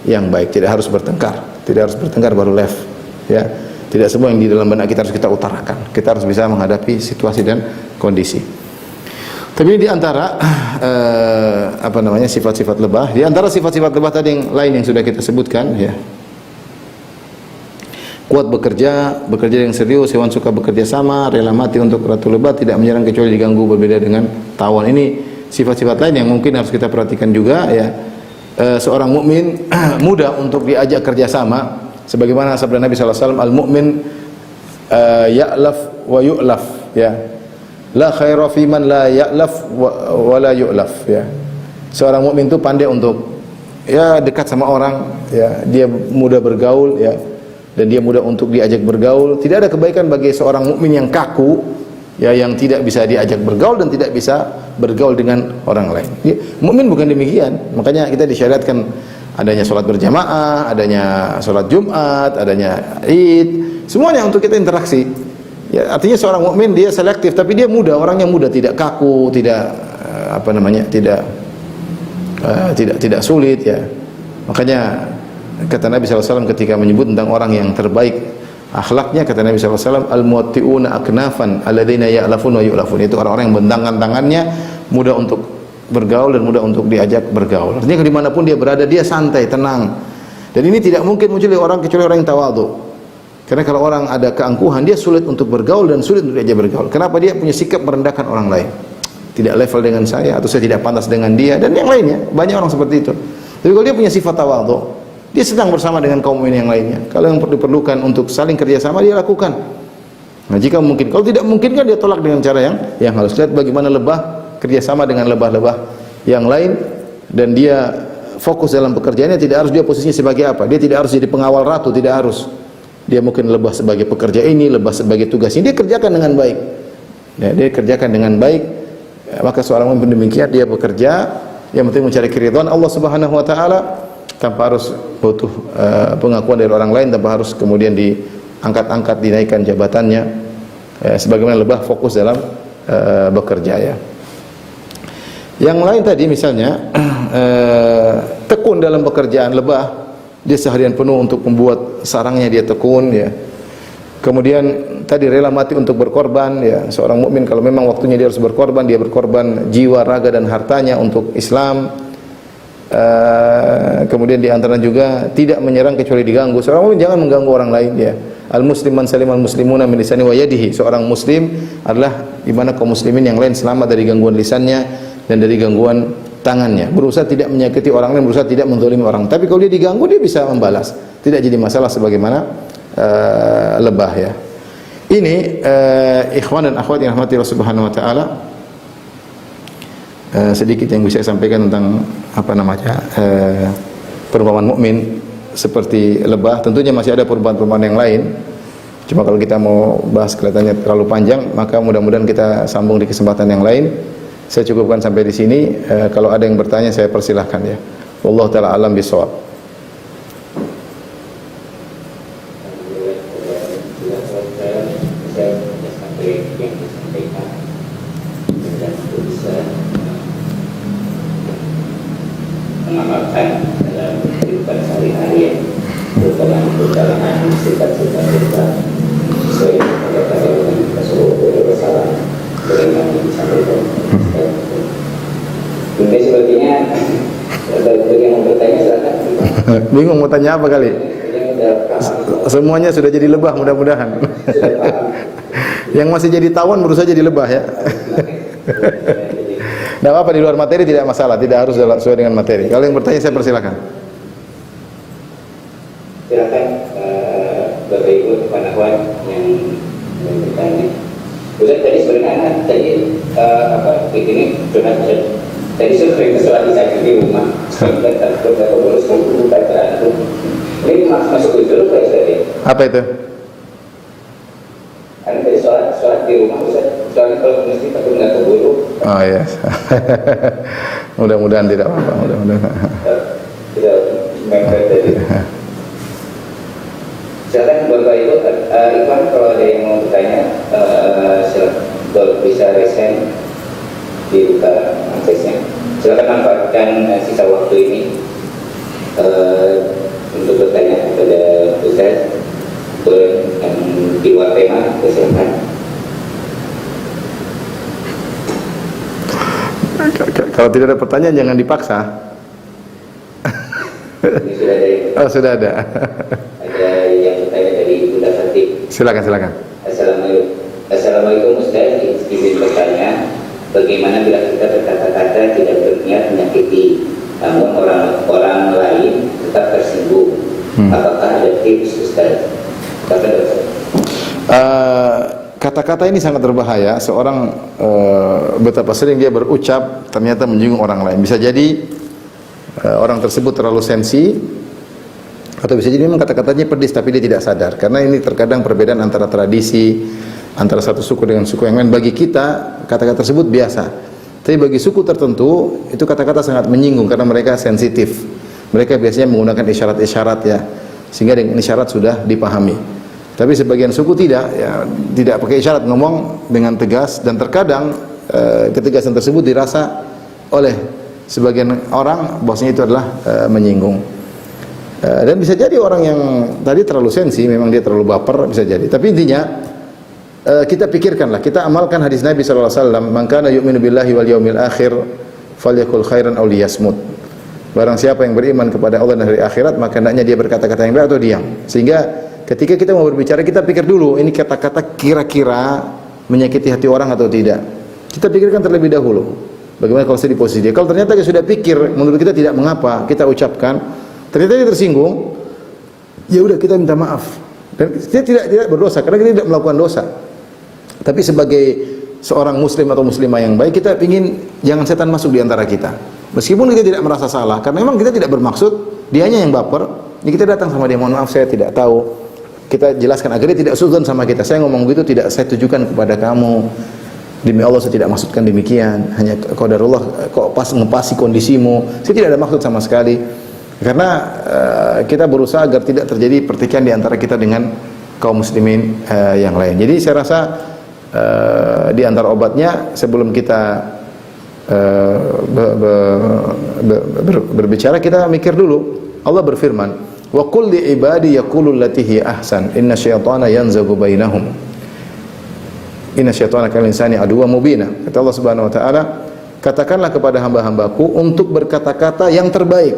yang baik, tidak harus bertengkar. Tidak harus bertengkar baru left ya. Tidak semua yang di dalam benak kita harus kita utarakan. Kita harus bisa menghadapi situasi dan kondisi. Tapi ini di antara sifat-sifat lebah. Di antara sifat-sifat lebah tadi yang lain yang sudah kita sebutkan ya. Kuat bekerja yang serius, hewan suka bekerja sama, rela mati untuk ratu lebah, tidak menyerang kecuali diganggu, berbeda dengan tawon. Ini sifat-sifat lain yang mungkin harus kita perhatikan juga ya. Seorang mukmin mudah untuk diajak kerjasama Sebagaimana sabda Nabi sallallahu alaihi wasallam, al-mu'min ya'laf wa yu'laf, ya. La khaira fi man la ya'laf wa la yu'laf, ya. Seorang mukmin itu pandai untuk ya dekat sama orang, ya. Dia mudah bergaul, ya. Dan dia mudah untuk diajak bergaul. Tidak ada kebaikan bagi seorang mukmin yang kaku, ya, yang tidak bisa diajak bergaul dan tidak bisa bergaul dengan orang lain. Ya, mukmin bukan demikian. Makanya kita disyariatkan adanya sholat berjamaah, adanya sholat Jumat, adanya Id, semuanya untuk kita interaksi. Ya, artinya seorang mukmin dia selektif, tapi dia mudah, orang yang mudah, tidak kaku, tidak tidak sulit, ya. Makanya kata Nabi SAW ketika menyebut tentang orang yang terbaik akhlaknya, kata Nabi SAW, al-muwatti'una aknafan alladzina ya'lafun wa yu'lafun. Itu orang-orang yang bentangkan tangannya, mudah untuk bergaul dan mudah untuk diajak bergaul. Artinya dimanapun dia berada, dia santai, tenang. Dan ini tidak mungkin muncul kecuali orang yang tawadhu. Karena kalau orang ada keangkuhan, dia sulit untuk bergaul dan sulit untuk diajak bergaul. Kenapa? Dia punya sikap merendahkan orang lain. Tidak level dengan saya, atau saya tidak pantas dengan dia, dan yang lainnya. Banyak orang seperti itu. Tapi kalau dia punya sifat tawadhu, dia senang bersama dengan kaum mukminin yang lainnya. Kalau yang diperlukan untuk saling kerjasama, dia lakukan. Nah, jika mungkin, kalau tidak mungkin kan dia tolak dengan cara yang halus. Lihat bagaimana lebah kerjasama dengan lebah-lebah yang lain, dan dia fokus dalam pekerjaannya. Tidak harus dia posisinya sebagai apa, dia tidak harus jadi pengawal ratu, tidak harus. Dia mungkin lebah sebagai pekerja ini, lebah sebagai tugas ini, dia kerjakan dengan baik, ya, dia kerjakan dengan baik. Ya, maka seorang pemimpin demikian, dia bekerja yang penting mencari keridhaan Allah Subhanahu wa taala, tanpa harus butuh pengakuan dari orang lain, tanpa harus kemudian diangkat-angkat, dinaikkan jabatannya, sebagaimana lebah fokus dalam bekerja, ya. Yang lain tadi misalnya tekun dalam pekerjaan, lebah dia seharian penuh untuk membuat sarangnya, dia tekun, ya. Kemudian tadi rela mati untuk berkorban, ya. Seorang mukmin kalau memang waktunya dia harus berkorban, dia berkorban jiwa, raga dan hartanya untuk Islam. Kemudian di antara juga tidak menyerang kecuali diganggu. Seorang mukmin jangan mengganggu orang lain, ya. Al-muslim man salimal muslimuna min lisani wa yadihi. Seorang muslim adalah di mana kaum muslimin yang lain selamat dari gangguan lisannya dan dari gangguan tangannya. Berusaha tidak menyakiti orang lain, berusaha tidak menzalimi orang. Tapi kalau dia diganggu, dia bisa membalas. Tidak jadi masalah sebagaimana lebah, ya. Ini ikhwan dan akhwat yang rahmati Allah Subhanahu wa taala, sedikit yang bisa saya sampaikan tentang perumpamaan mukmin seperti lebah. Tentunya masih ada perumpamaan-perumpamaan yang lain. Cuma kalau kita mau bahas kelihatannya terlalu panjang, maka mudah-mudahan kita sambung di kesempatan yang lain. Saya cukupkan sampai di sini. Kalau ada yang bertanya, saya persilahkan, ya. Wallahu taala alam bisawab. Mengamalkan dalam kehidupan sehari-hari, terutama dalam sifat-sifat kita sesuai dengan kata Rasulullah SAW bagaimana disampaikan. Mungkin sepertinya bagi yang mau bertanya silakan. Bingung mau tanya apa kali? Semuanya sudah jadi lebah mudah-mudahan. Yang masih jadi tawon berusaha jadi lebah, ya. Tidak apa-apa, di luar materi tidak masalah, tidak harus sesuai dengan materi. Kalau yang bertanya saya persilakan. Silakan Bapak Ibu kawan-kawan yang bertanya. Ustaz tadi sebenarnya begini curhat Ustaz. Tadi saya sering sholat di rumah. Dan beberapa bolos bacaan itu. Ini masuk dulu Pak Ustaz. Apa itu? Karena tadi sholat di rumah Ustaz. Soalnya kalau mesti takut nggak keburu. Oh iya. Mudah-mudahan tidak apa-apa. Mudah-mudahan. Tidak mepet tadi. Silakan Bapak Ibu, Ikhwan kalau ada yang mau bertanya, silakan bisa resen dibuka aksesnya. Silakan manfaatkan sisa waktu ini untuk bertanya kepada Ustaz. Boleh yang di luar tema, silakan. Kalau tidak ada pertanyaan jangan dipaksa. Ini sudah ada yang sudah ada. Ada yang bertanya dari Bunda Fatih. Silakan. Assalamualaikum Ustaz, izin bertanya, bagaimana bila kita berkata-kata tidak berniat menyakiti, namun orang lain tetap tersinggung? Apakah ada tips Ustaz? Kata-kata ini sangat berbahaya. Seorang betapa sering dia berucap ternyata menyinggung orang lain. Bisa jadi orang tersebut terlalu sensi, atau bisa jadi memang kata-katanya pedis tapi dia tidak sadar. Karena ini terkadang perbedaan antara tradisi, antara satu suku dengan suku yang lain. Bagi kita kata-kata tersebut biasa, tapi bagi suku tertentu itu kata-kata sangat menyinggung karena mereka sensitif. Mereka biasanya menggunakan isyarat-isyarat ya, sehingga dengan isyarat sudah dipahami. Tapi sebagian suku tidak, ya, tidak pakai isyarat, ngomong dengan tegas, dan terkadang ketegasan tersebut dirasa oleh sebagian orang bahwasanya itu adalah menyinggung. Dan bisa jadi orang yang tadi terlalu sensi, memang dia terlalu baper, bisa jadi. Tapi intinya kita pikirkanlah, kita amalkan hadis Nabi sallallahu alaihi wasallam, "Man kana yu'minu billahi wal yaumil akhir falyakul khairan aw liyasmut." Barang siapa yang beriman kepada Allah dan hari akhirat, maka hendaknya dia berkata-kata yang baik atau diam. Sehingga ketika kita mau berbicara, kita pikir dulu, ini kata-kata kira-kira menyakiti hati orang atau tidak. Kita pikirkan terlebih dahulu. Bagaimana kalau saya di posisi dia? Kalau ternyata kita sudah pikir, menurut kita tidak mengapa, kita ucapkan, ternyata dia tersinggung, ya udah kita minta maaf. Dan dia tidak berdosa karena kita tidak melakukan dosa. Tapi sebagai seorang muslim atau muslimah yang baik, kita ingin jangan setan masuk di antara kita. Meskipun kita tidak merasa salah, karena memang kita tidak bermaksud, dianya yang baper. Jadi kita datang sama dia, mohon maaf saya tidak tahu. Kita jelaskan agar dia tidak sudzon sama kita. Saya ngomong begitu tidak saya tujukan kepada kamu. Demi Allah saya tidak maksudkan demikian. Hanya qadarullah kok pas ngepasi kondisimu. Saya tidak ada maksud sama sekali. Karena kita berusaha agar tidak terjadi pertikaian di antara kita dengan kaum muslimin yang lain. Jadi saya rasa di antara obatnya sebelum kita berbicara, kita mikir dulu. Allah berfirman, "Wa qul li ibadi yaqulu allati hi ahsan, inna syaitana yanzagu bainahum. Inna syaitana kal insani aduwwan mubina." Kata Allah Subhanahu wa taala, katakanlah kepada hamba-hambaku untuk berkata-kata yang terbaik.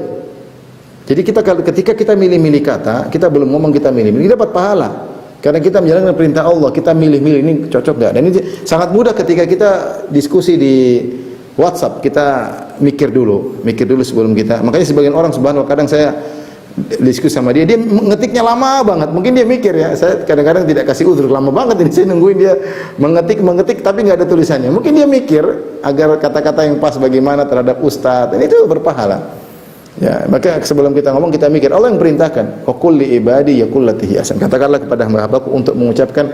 Jadi ketika kita milih-milih kata, kita belum ngomong, kita milih-milih, kita dapat pahala. Karena kita menjalankan perintah Allah, kita milih-milih ini cocok enggak. Dan ini sangat mudah ketika kita diskusi di WhatsApp, kita mikir dulu sebelum kita. Makanya sebagian orang subhanallah, kadang saya diskusi sama dia mengetiknya lama banget. Mungkin dia mikir ya, saya kadang-kadang tidak kasih uzur, lama banget ini saya nungguin dia mengetik tapi nggak ada tulisannya. Mungkin dia mikir agar kata-kata yang pas bagaimana terhadap ustadz, dan itu berpahala. Ya, maka sebelum kita ngomong kita mikir, Allah yang perintahkan, "Qul li ibadi yaqul lati hi ahsan." Katakanlah kepada hamba-hambaku untuk mengucapkan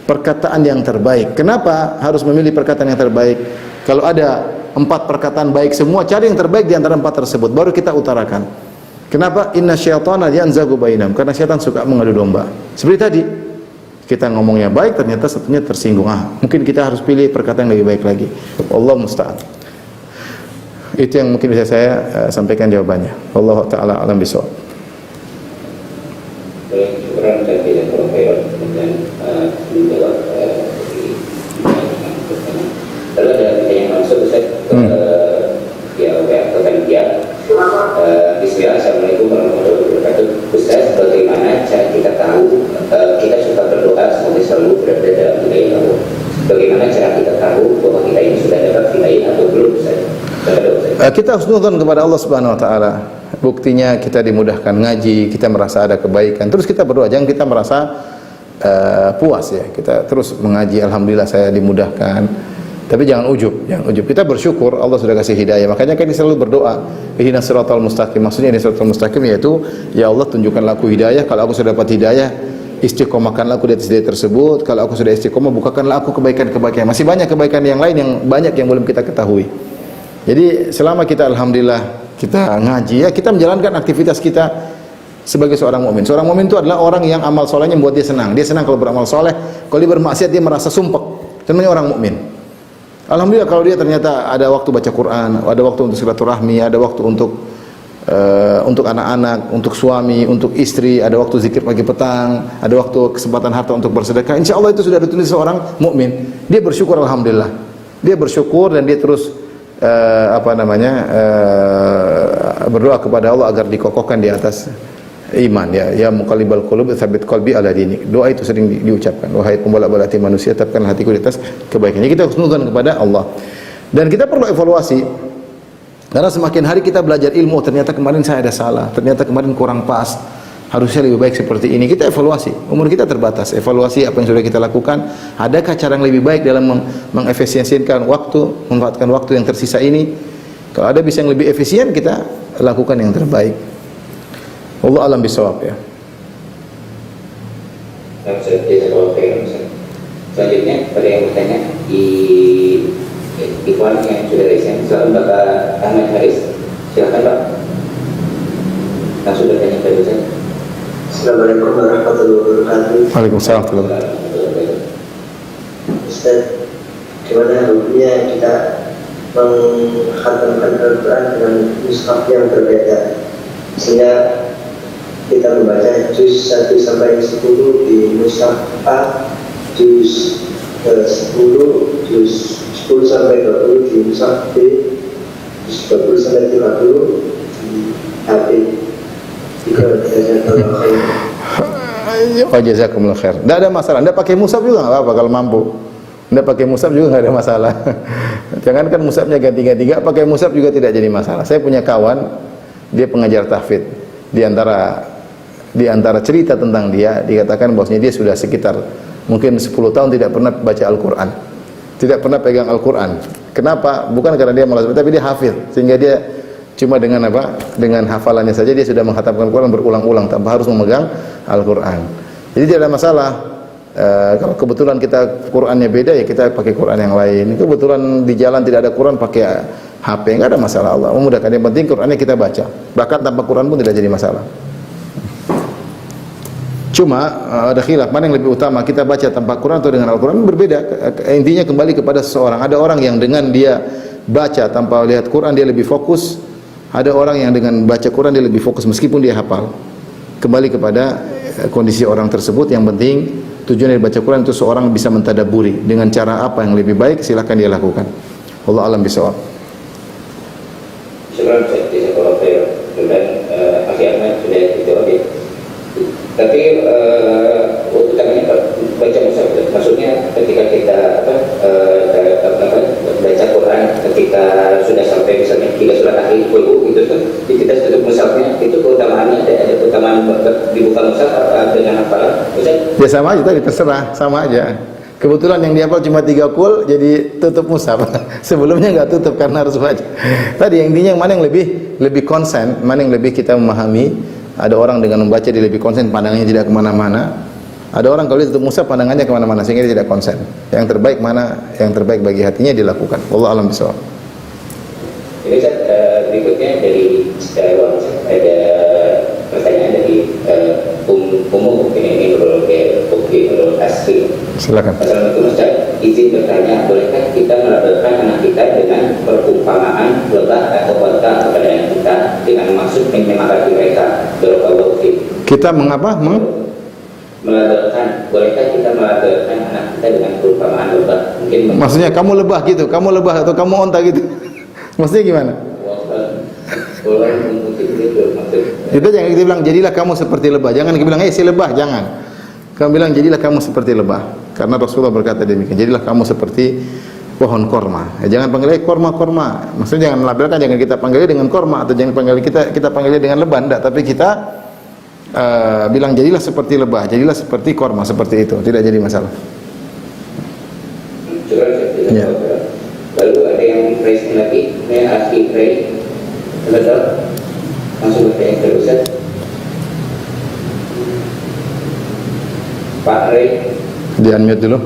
perkataan yang terbaik. Kenapa harus memilih perkataan yang terbaik? Kalau ada 4 perkataan baik semua, cari yang terbaik di antara 4 tersebut, baru kita utarakan. Kenapa? Inna syaitana yanzagu bainahum. Karena syaitan suka mengadu domba. Seperti tadi, kita ngomongnya baik, ternyata satunya tersinggung. Mungkin kita harus pilih perkataan yang lebih baik lagi. Allah musta'an. Itu yang mungkin bisa saya sampaikan jawabannya. Wallahu taala alam bisawab. Baik, syukuran dan tidak khairan dan menjawab lalu ada yang masuk Ustaz ya panitia. Bismillah, assalamualaikum warahmatullahi wabarakatuh. Ustaz, bagaimana cara kita tahu kita suka berdoa semoga selalu berada dalam wilayah Allah? Bagaimana cara kita tahu bahwa kita ini sudah dapat wilayah atau belum Ustaz? Kita husnudzon kepada Allah Subhanahu wa taala. Buktinya kita dimudahkan ngaji, kita merasa ada kebaikan, terus kita berdoa. Jangan kita merasa puas ya. Kita terus mengaji, alhamdulillah saya dimudahkan. Tapi jangan ujub, Kita bersyukur Allah sudah kasih hidayah. Makanya kita selalu berdoa, ihdinas siratal mustaqim. Maksudnya ini siratal mustaqim yaitu ya Allah tunjukkanlah aku hidayah. Kalau aku sudah dapat hidayah, istiqomahkanlah aku di atas hidayah tersebut. Kalau aku sudah istiqomah, bukakanlah aku kebaikan-kebaikan. Masih banyak kebaikan yang lain yang banyak yang belum kita ketahui. Jadi selama kita alhamdulillah kita ngaji, ya kita menjalankan aktivitas kita sebagai seorang mukmin. Seorang mukmin itu adalah orang yang amal solehnya membuat dia senang. Dia senang kalau beramal soleh. Kalau dia bermaksiat dia merasa sumpek. Itu namanya orang mukmin. Alhamdulillah kalau dia ternyata ada waktu baca Quran, ada waktu untuk silaturahmi, ada waktu untuk anak-anak, untuk suami, untuk istri, ada waktu zikir pagi petang, ada waktu kesempatan harta untuk bersedekah. Insya Allah itu sudah ditulis seorang mukmin. Dia bersyukur alhamdulillah. Dia bersyukur dan dia terus berdoa kepada Allah agar dikokohkan di atas iman ya muqallibal qulub tsabit qalbi ala dinik. Doa itu sering diucapkan, wahai pembolak-balik hati manusia, tetapkan hatiku di atas kebaikannya. Kita husnudzon kepada Allah. Dan kita perlu evaluasi. Karena semakin hari kita belajar ilmu, ternyata kemarin saya ada salah, ternyata kemarin kurang pas. harusnya lebih baik seperti ini. Kita evaluasi, umur kita terbatas, evaluasi apa yang sudah kita lakukan, adakah cara yang lebih baik dalam mengefisiensikan waktu, memanfaatkan waktu yang tersisa ini. Kalau ada bisa yang lebih efisien, kita lakukan yang terbaik. Allah alam bisawab ya. Selanjutnya pada yang bertanya di Ikhwan yang sudah resen, selalu Bapak Ahmad Haris, silakan Pak. Langsung bertanya pada Ustaz. Assalamualaikum warahmatullahi wabarakatuh. Waalaikumsalam. Ustaz, gimana hukumnya kita menghatamkan Al-Quran dengan mushaf yang berbeda, sehingga kita membaca juz 1 sampai 10 di mushaf A, juz 10, juz 10 sampai 20 di mushaf B, juz 20 sampai 50 di HP. Wa jazakumullah khair. Tidak ada masalah. Anda pakai mushaf juga nggak apa-apa kalau mampu. Anda pakai mushaf juga nggak ada masalah. Jangankan mushafnya ganti-ganti, nggak pakai mushaf juga tidak jadi masalah. Saya punya kawan, dia pengajar tahfidz. Di antara cerita tentang dia, dikatakan bahwasanya dia sudah sekitar mungkin 10 tahun tidak pernah baca Al-Quran, tidak pernah pegang Al-Quran. Kenapa? Bukan karena dia malas, tapi dia hafid, sehingga dia cuma dengan apa? Dengan hafalannya saja dia sudah menghatamkan Al-Quran berulang-ulang tanpa harus memegang Al-Quran. Jadi tidak ada masalah. Kalau kebetulan kita Qurannya beda, ya kita pakai Quran yang lain. Kebetulan di jalan tidak ada Quran, pakai HP, enggak ada masalah. Allah memudahkan. Yang penting Qurannya kita baca. Bahkan tanpa Quran pun tidak jadi masalah. Cuma ada khilaf mana yang lebih utama, kita baca tanpa Quran atau dengan Al-Quran, berbeda. Intinya kembali kepada seseorang. Ada orang yang dengan dia baca tanpa lihat Quran dia lebih fokus. Ada orang yang dengan baca Quran dia lebih fokus meskipun dia hafal. Kembali kepada kondisi orang tersebut. Yang penting tujuan dari baca Quran itu seorang bisa mentadaburi dengan cara apa yang lebih baik, silakan dia lakukan. Allah alam bisawab. Syukur saya kalau dan akhirnya sudah dijawab ya. Tapi utamanya baca mushaf, maksudnya ketika kita baca Quran, ketika sudah sampai misalnya 3 surat akhir itu tuh kita tutup mushafnya, itu keutamaannya ada keutamaan dibuka mushaf dengan hafalan. Ya sama aja tadi, terserah, sama aja. Kebetulan yang dihafal cuma 3 qul, jadi tutup mushaf. Sebelumnya enggak tutup karena harus baca. Tadi yang intinya mana yang lebih konsen, mana yang lebih kita memahami. Ada orang dengan membaca dia lebih konsen, pandangannya tidak kemana-mana. Ada orang kalau dia tutup mushaf pandangannya kemana-mana sehingga dia tidak konsen. Yang terbaik mana? Yang terbaik bagi hatinya dilakukan. Wallahu a'lam bishawab. Jadi berikutnya dari ada pertanyaan dari umum ini menurut asli. Silakan. Assalamualaikum Ustaz, izin bertanya, bolehkah kita melabelkan anak kita dengan perumpamaan lebah atau onta kepada anak kita dengan maksud menyemangati mereka? Barakallahu fiik. Kita mengapa? Melabelkan, bolehkah kita melabelkan anak kita dengan perumpamaan lebah? Mungkin Maksudnya kamu lebah gitu, kamu lebah atau kamu onta gitu. Maksudnya gimana? boleh mungkin itu maksud. Itu jangan kita bilang jadilah kamu seperti lebah. Jangan kita bilang si lebah, jangan. Kamu bilang jadilah kamu seperti lebah. Karena Rasulullah berkata demikian. Jadilah kamu seperti pohon korma. Jangan panggil korma. Maksudnya jangan melabelkan, jangan kita panggil dengan korma atau jangan panggil kita panggil dengan lebah, enggak, tapi kita bilang jadilah seperti lebah, jadilah seperti korma, seperti itu. Tidak jadi masalah. Ya. Lalu ada yang raise lagi, asli raise. Betul. Langsung bertanya ke Ustaz. Pak Ray, Di-unmute dulu.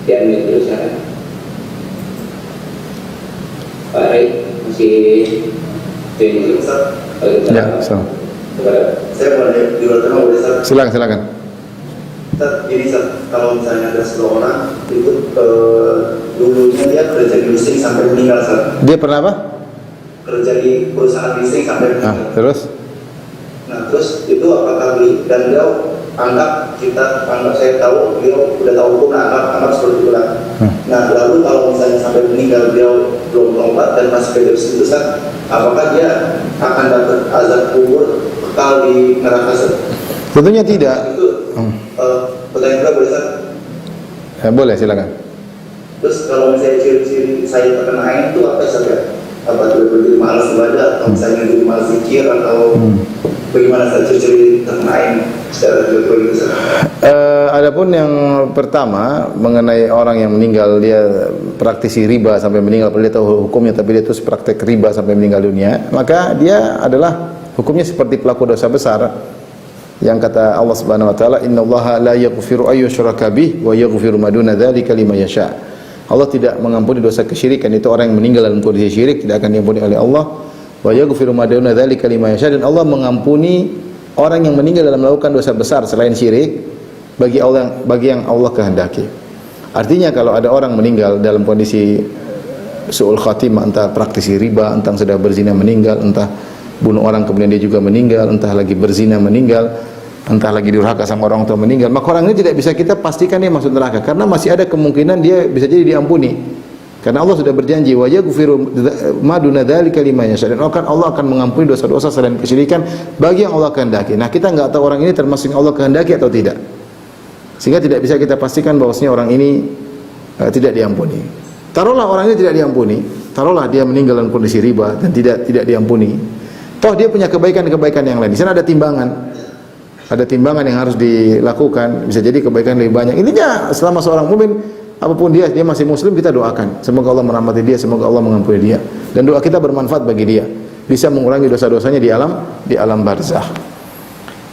Di-unmute dulu sekarang. Pak Ray masih join Ustaz. Ya, so. Saya boleh diurutkan boleh Ustaz? Silakan. Ustaz, ini Ustaz, kalau misalnya ada seseorang itu dulunya dia kerja di leasing sampai meninggal Ustaz. Dia pernah apa? Kerja di perusahaan leasing sampai meninggal. Terus? Nah, terus itu apakah dan dia anggap saya tahu dia udah tahu hukum, anggap seperti itu lah. Nah, lalu kalau misalnya sampai meninggal dia belum tobat dan masih kerja di situ, apakah dia akan dapat azab kubur kekal di neraka? Tentunya tidak. Itu pertanyaan kedua boleh Ustaz? Boleh, silakan. Terus kalau misalnya ciri-ciri saya terkena ain itu apa Ustaz ya? Apa itu berarti malas ibadah atau misalnya jadi malas zikir atau bagaimana ciri-ciri terkait secara teori itu? Adapun yang pertama mengenai orang yang meninggal dia praktisi riba sampai meninggal, padahal dia tahu hukumnya tapi dia terus praktek riba sampai meninggal dunia, maka dia adalah hukumnya seperti pelaku dosa besar yang kata Allah Subhanahu wa taala, innallaha la yaghfiru ay yushraka bih wa yaghfiru ma duna dzalika liman yasha. Allah tidak mengampuni dosa kesyirikan, itu orang yang meninggal dalam kondisi syirik tidak akan diampuni oleh Allah. Wa yaghfiru ma duna dzalika liman yasha, dan Allah mengampuni orang yang meninggal dalam melakukan dosa besar selain syirik bagi yang Allah kehendaki. Artinya kalau ada orang meninggal dalam kondisi su'ul khatimah, entah praktisi riba, entah sudah berzina meninggal, entah bunuh orang kemudian dia juga meninggal, entah lagi berzina meninggal, entah lagi durhaka sama orang tua meninggal, maka orang ini tidak bisa kita pastikan dia masuk neraka karena masih ada kemungkinan dia bisa jadi diampuni. Karena Allah sudah berjanji wa yaghfiru ma duna dzalika liman yasha, dan Allah akan mengampuni dosa-dosa selain kesyirikan bagi yang Allah kehendaki. Nah, kita enggak tahu orang ini termasuk yang Allah kehendaki atau tidak. Sehingga tidak bisa kita pastikan bahwasanya orang ini tidak diampuni. Taruhlah orang ini tidak diampuni, taruhlah dia meninggal dalam kondisi riba dan tidak diampuni. Toh dia punya kebaikan-kebaikan yang lain. Di sana ada timbangan. Ada timbangan yang harus dilakukan. Bisa jadi kebaikan lebih banyak. Intinya selama seorang mukmin apapun dia masih muslim, kita doakan. Semoga Allah merahmati dia, semoga Allah mengampuni dia. Dan doa kita bermanfaat bagi dia. Bisa mengurangi dosa-dosanya di alam barzakh.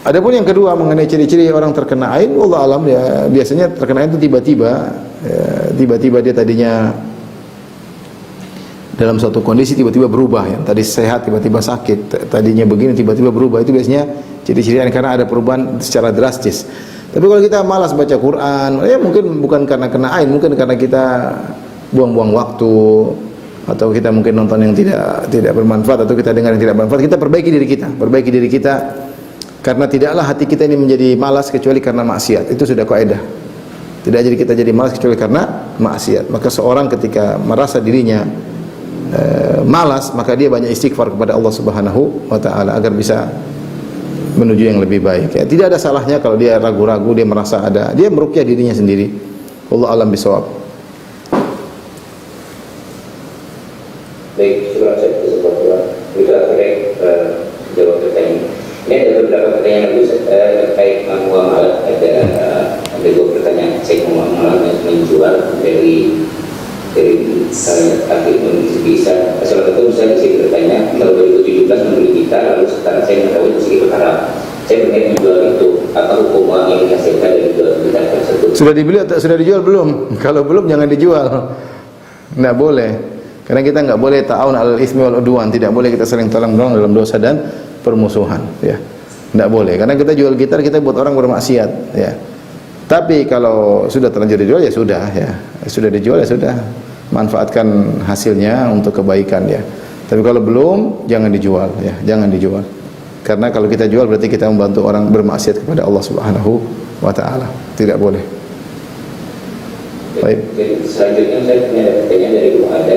Adapun yang kedua mengenai ciri-ciri orang terkena ain, wallahu alam ya, biasanya terkena ain itu tiba-tiba dia tadinya dalam suatu kondisi tiba-tiba berubah, yang tadi sehat tiba-tiba sakit, tadinya begini tiba-tiba berubah, itu biasanya ciri-ciri karena ada perubahan secara drastis. Tapi kalau kita malas baca Quran, ya mungkin bukan karena kena ain, mungkin karena kita buang-buang waktu, atau kita mungkin nonton yang tidak bermanfaat, atau kita dengar yang tidak bermanfaat. Kita perbaiki diri kita, karena tidaklah hati kita ini menjadi malas kecuali karena maksiat. Itu sudah kaidah. Tidak jadi kita jadi malas kecuali karena maksiat. Maka seorang ketika merasa dirinya malas, maka dia banyak istighfar kepada Allah Subhanahu wa taala agar bisa menuju yang lebih baik. Ya, tidak ada salahnya kalau dia ragu-ragu, dia merasa dia meruqyah dirinya sendiri. Wallahu alam bisawab. Baik, terima kasih jawab pertanyaan. Ini ada beberapa pertanyaan lagi terkait muamalah. Ada dua pertanyaan. Saya muamalah menjual dari akhir bisa. Salah satu saya bertanya, kalau 2017 membeli kita, lalu sekarang saya mengetahui meskipun haram, saya berniat menjual itu, apa hukum uang yang dihasilkan dari jual kita tersebut? Sudah dibeli atau sudah dijual belum? Kalau belum jangan dijual. Nggak boleh. Karena kita nggak boleh ta'awun 'alal itsmi wal 'udwan, tidak boleh kita saling tolong-menolong dalam dosa dan permusuhan, ya. Nggak boleh. Karena kita jual gitar, kita buat orang bermaksiat, ya. Tapi kalau sudah terlanjur dijual ya sudah, ya. Sudah dijual ya sudah. Manfaatkan hasilnya untuk kebaikan, ya. Tapi kalau belum, jangan dijual, ya. Jangan dijual. Karena kalau kita jual berarti kita membantu orang bermaksiat kepada Allah Subhanahu wa taala. Tidak boleh. Baik. Jadi selanjutnya saya punya pertanyaan dari Ibu Ada,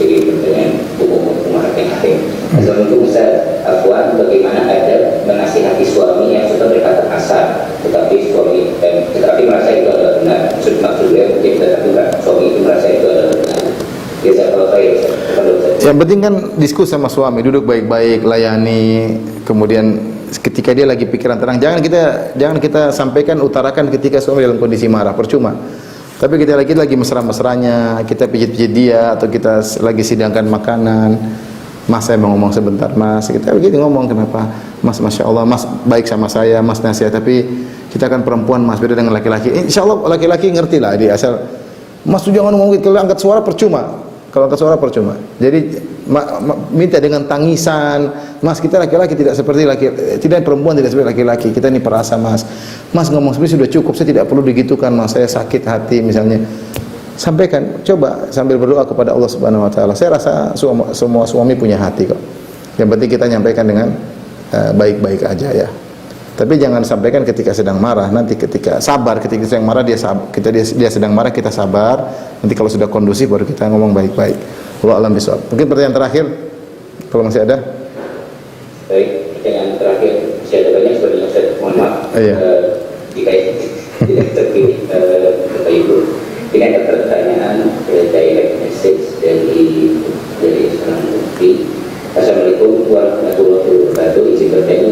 jadi pertanyaan hukum hakim. Assalamualaikum Ustaz, Afwan, bagaimana ada menasihati suami yang sudah berkata kasar, tetapi merasa itu adalah benar. Maksudnya mungkin suami itu merasa itu adalah benar. Biasa kalau yang penting kan diskusi sama suami, duduk baik-baik, layani, kemudian ketika dia lagi pikiran tenang, jangan kita sampaikan, utarakan ketika suami dalam kondisi marah, percuma. Tapi kita lagi mesra-mesranya, kita pijit-pijit dia, atau kita lagi sidangkan makanan, Mas saya mau ngomong sebentar Mas, kita begitu ngomong, kenapa Mas, Masya Allah Mas baik sama saya, Mas nasihat, tapi kita kan perempuan Mas, beda dengan laki-laki. Insya Allah laki-laki ngerti lah, dia asal Mas tuh jangan ngomong gitu, kalau angkat suara percuma. Jadi minta dengan tangisan, Mas kita laki-laki tidak seperti tidak perempuan tidak seperti laki-laki, kita ini perasa Mas ngomong seperti sudah cukup, saya tidak perlu digitukan Mas, saya sakit hati misalnya. Sampaikan, coba sambil berdoa kepada Allah Subhanahu wa taala. Saya rasa semua suami punya hati kok. Yang penting kita nyampaikan dengan baik-baik aja, ya. Tapi jangan sampaikan ketika sedang marah. Nanti ketika sedang marah dia sedang marah, kita sabar. Nanti kalau sudah kondusif baru kita ngomong baik-baik. Wallahu a'lam bishawab. Mungkin pertanyaan terakhir kalau masih ada. Baik, pertanyaan terakhir. Saya ada banyak sebenarnya, saya mohon maaf. Iya. Jika tidak terpilih Bapak Ibu. Ini ada pertanyaan direct message dari seorang bukti. Assalamualaikum warahmatullahi wabarakatuh. Izin bertanya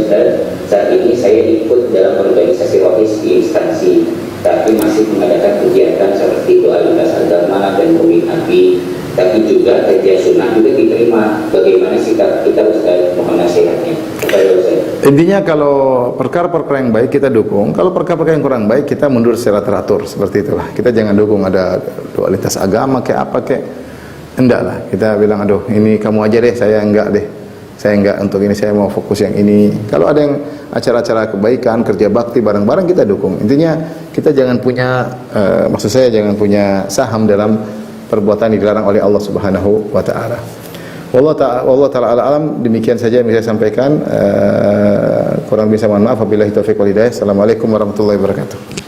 juga kajian sunnah juga diterima. Bagaimana sikap kita Ustaz, mohon nasihatnya kepada Ustaz. Intinya kalau perkara-perkara yang baik kita dukung, kalau perkara-perkara yang kurang baik kita mundur secara teratur, seperti itulah. Kita jangan dukung ada dualitas agama kayak apa kayak, enggak lah. Kita bilang aduh ini kamu aja deh, saya enggak deh. Saya enggak untuk ini, saya mau fokus yang ini. Kalau ada yang acara-acara kebaikan, kerja bakti bareng-bareng kita dukung. Intinya kita jangan punya maksud saya jangan punya saham dalam perbuatan yang dilarang oleh Allah Subhanahu wa taala. Wallahu taala alam, demikian saja yang saya sampaikan. Kurang bisa mohon maaf, wabillahi taufiq wal hidayah. Assalamualaikum warahmatullahi wabarakatuh.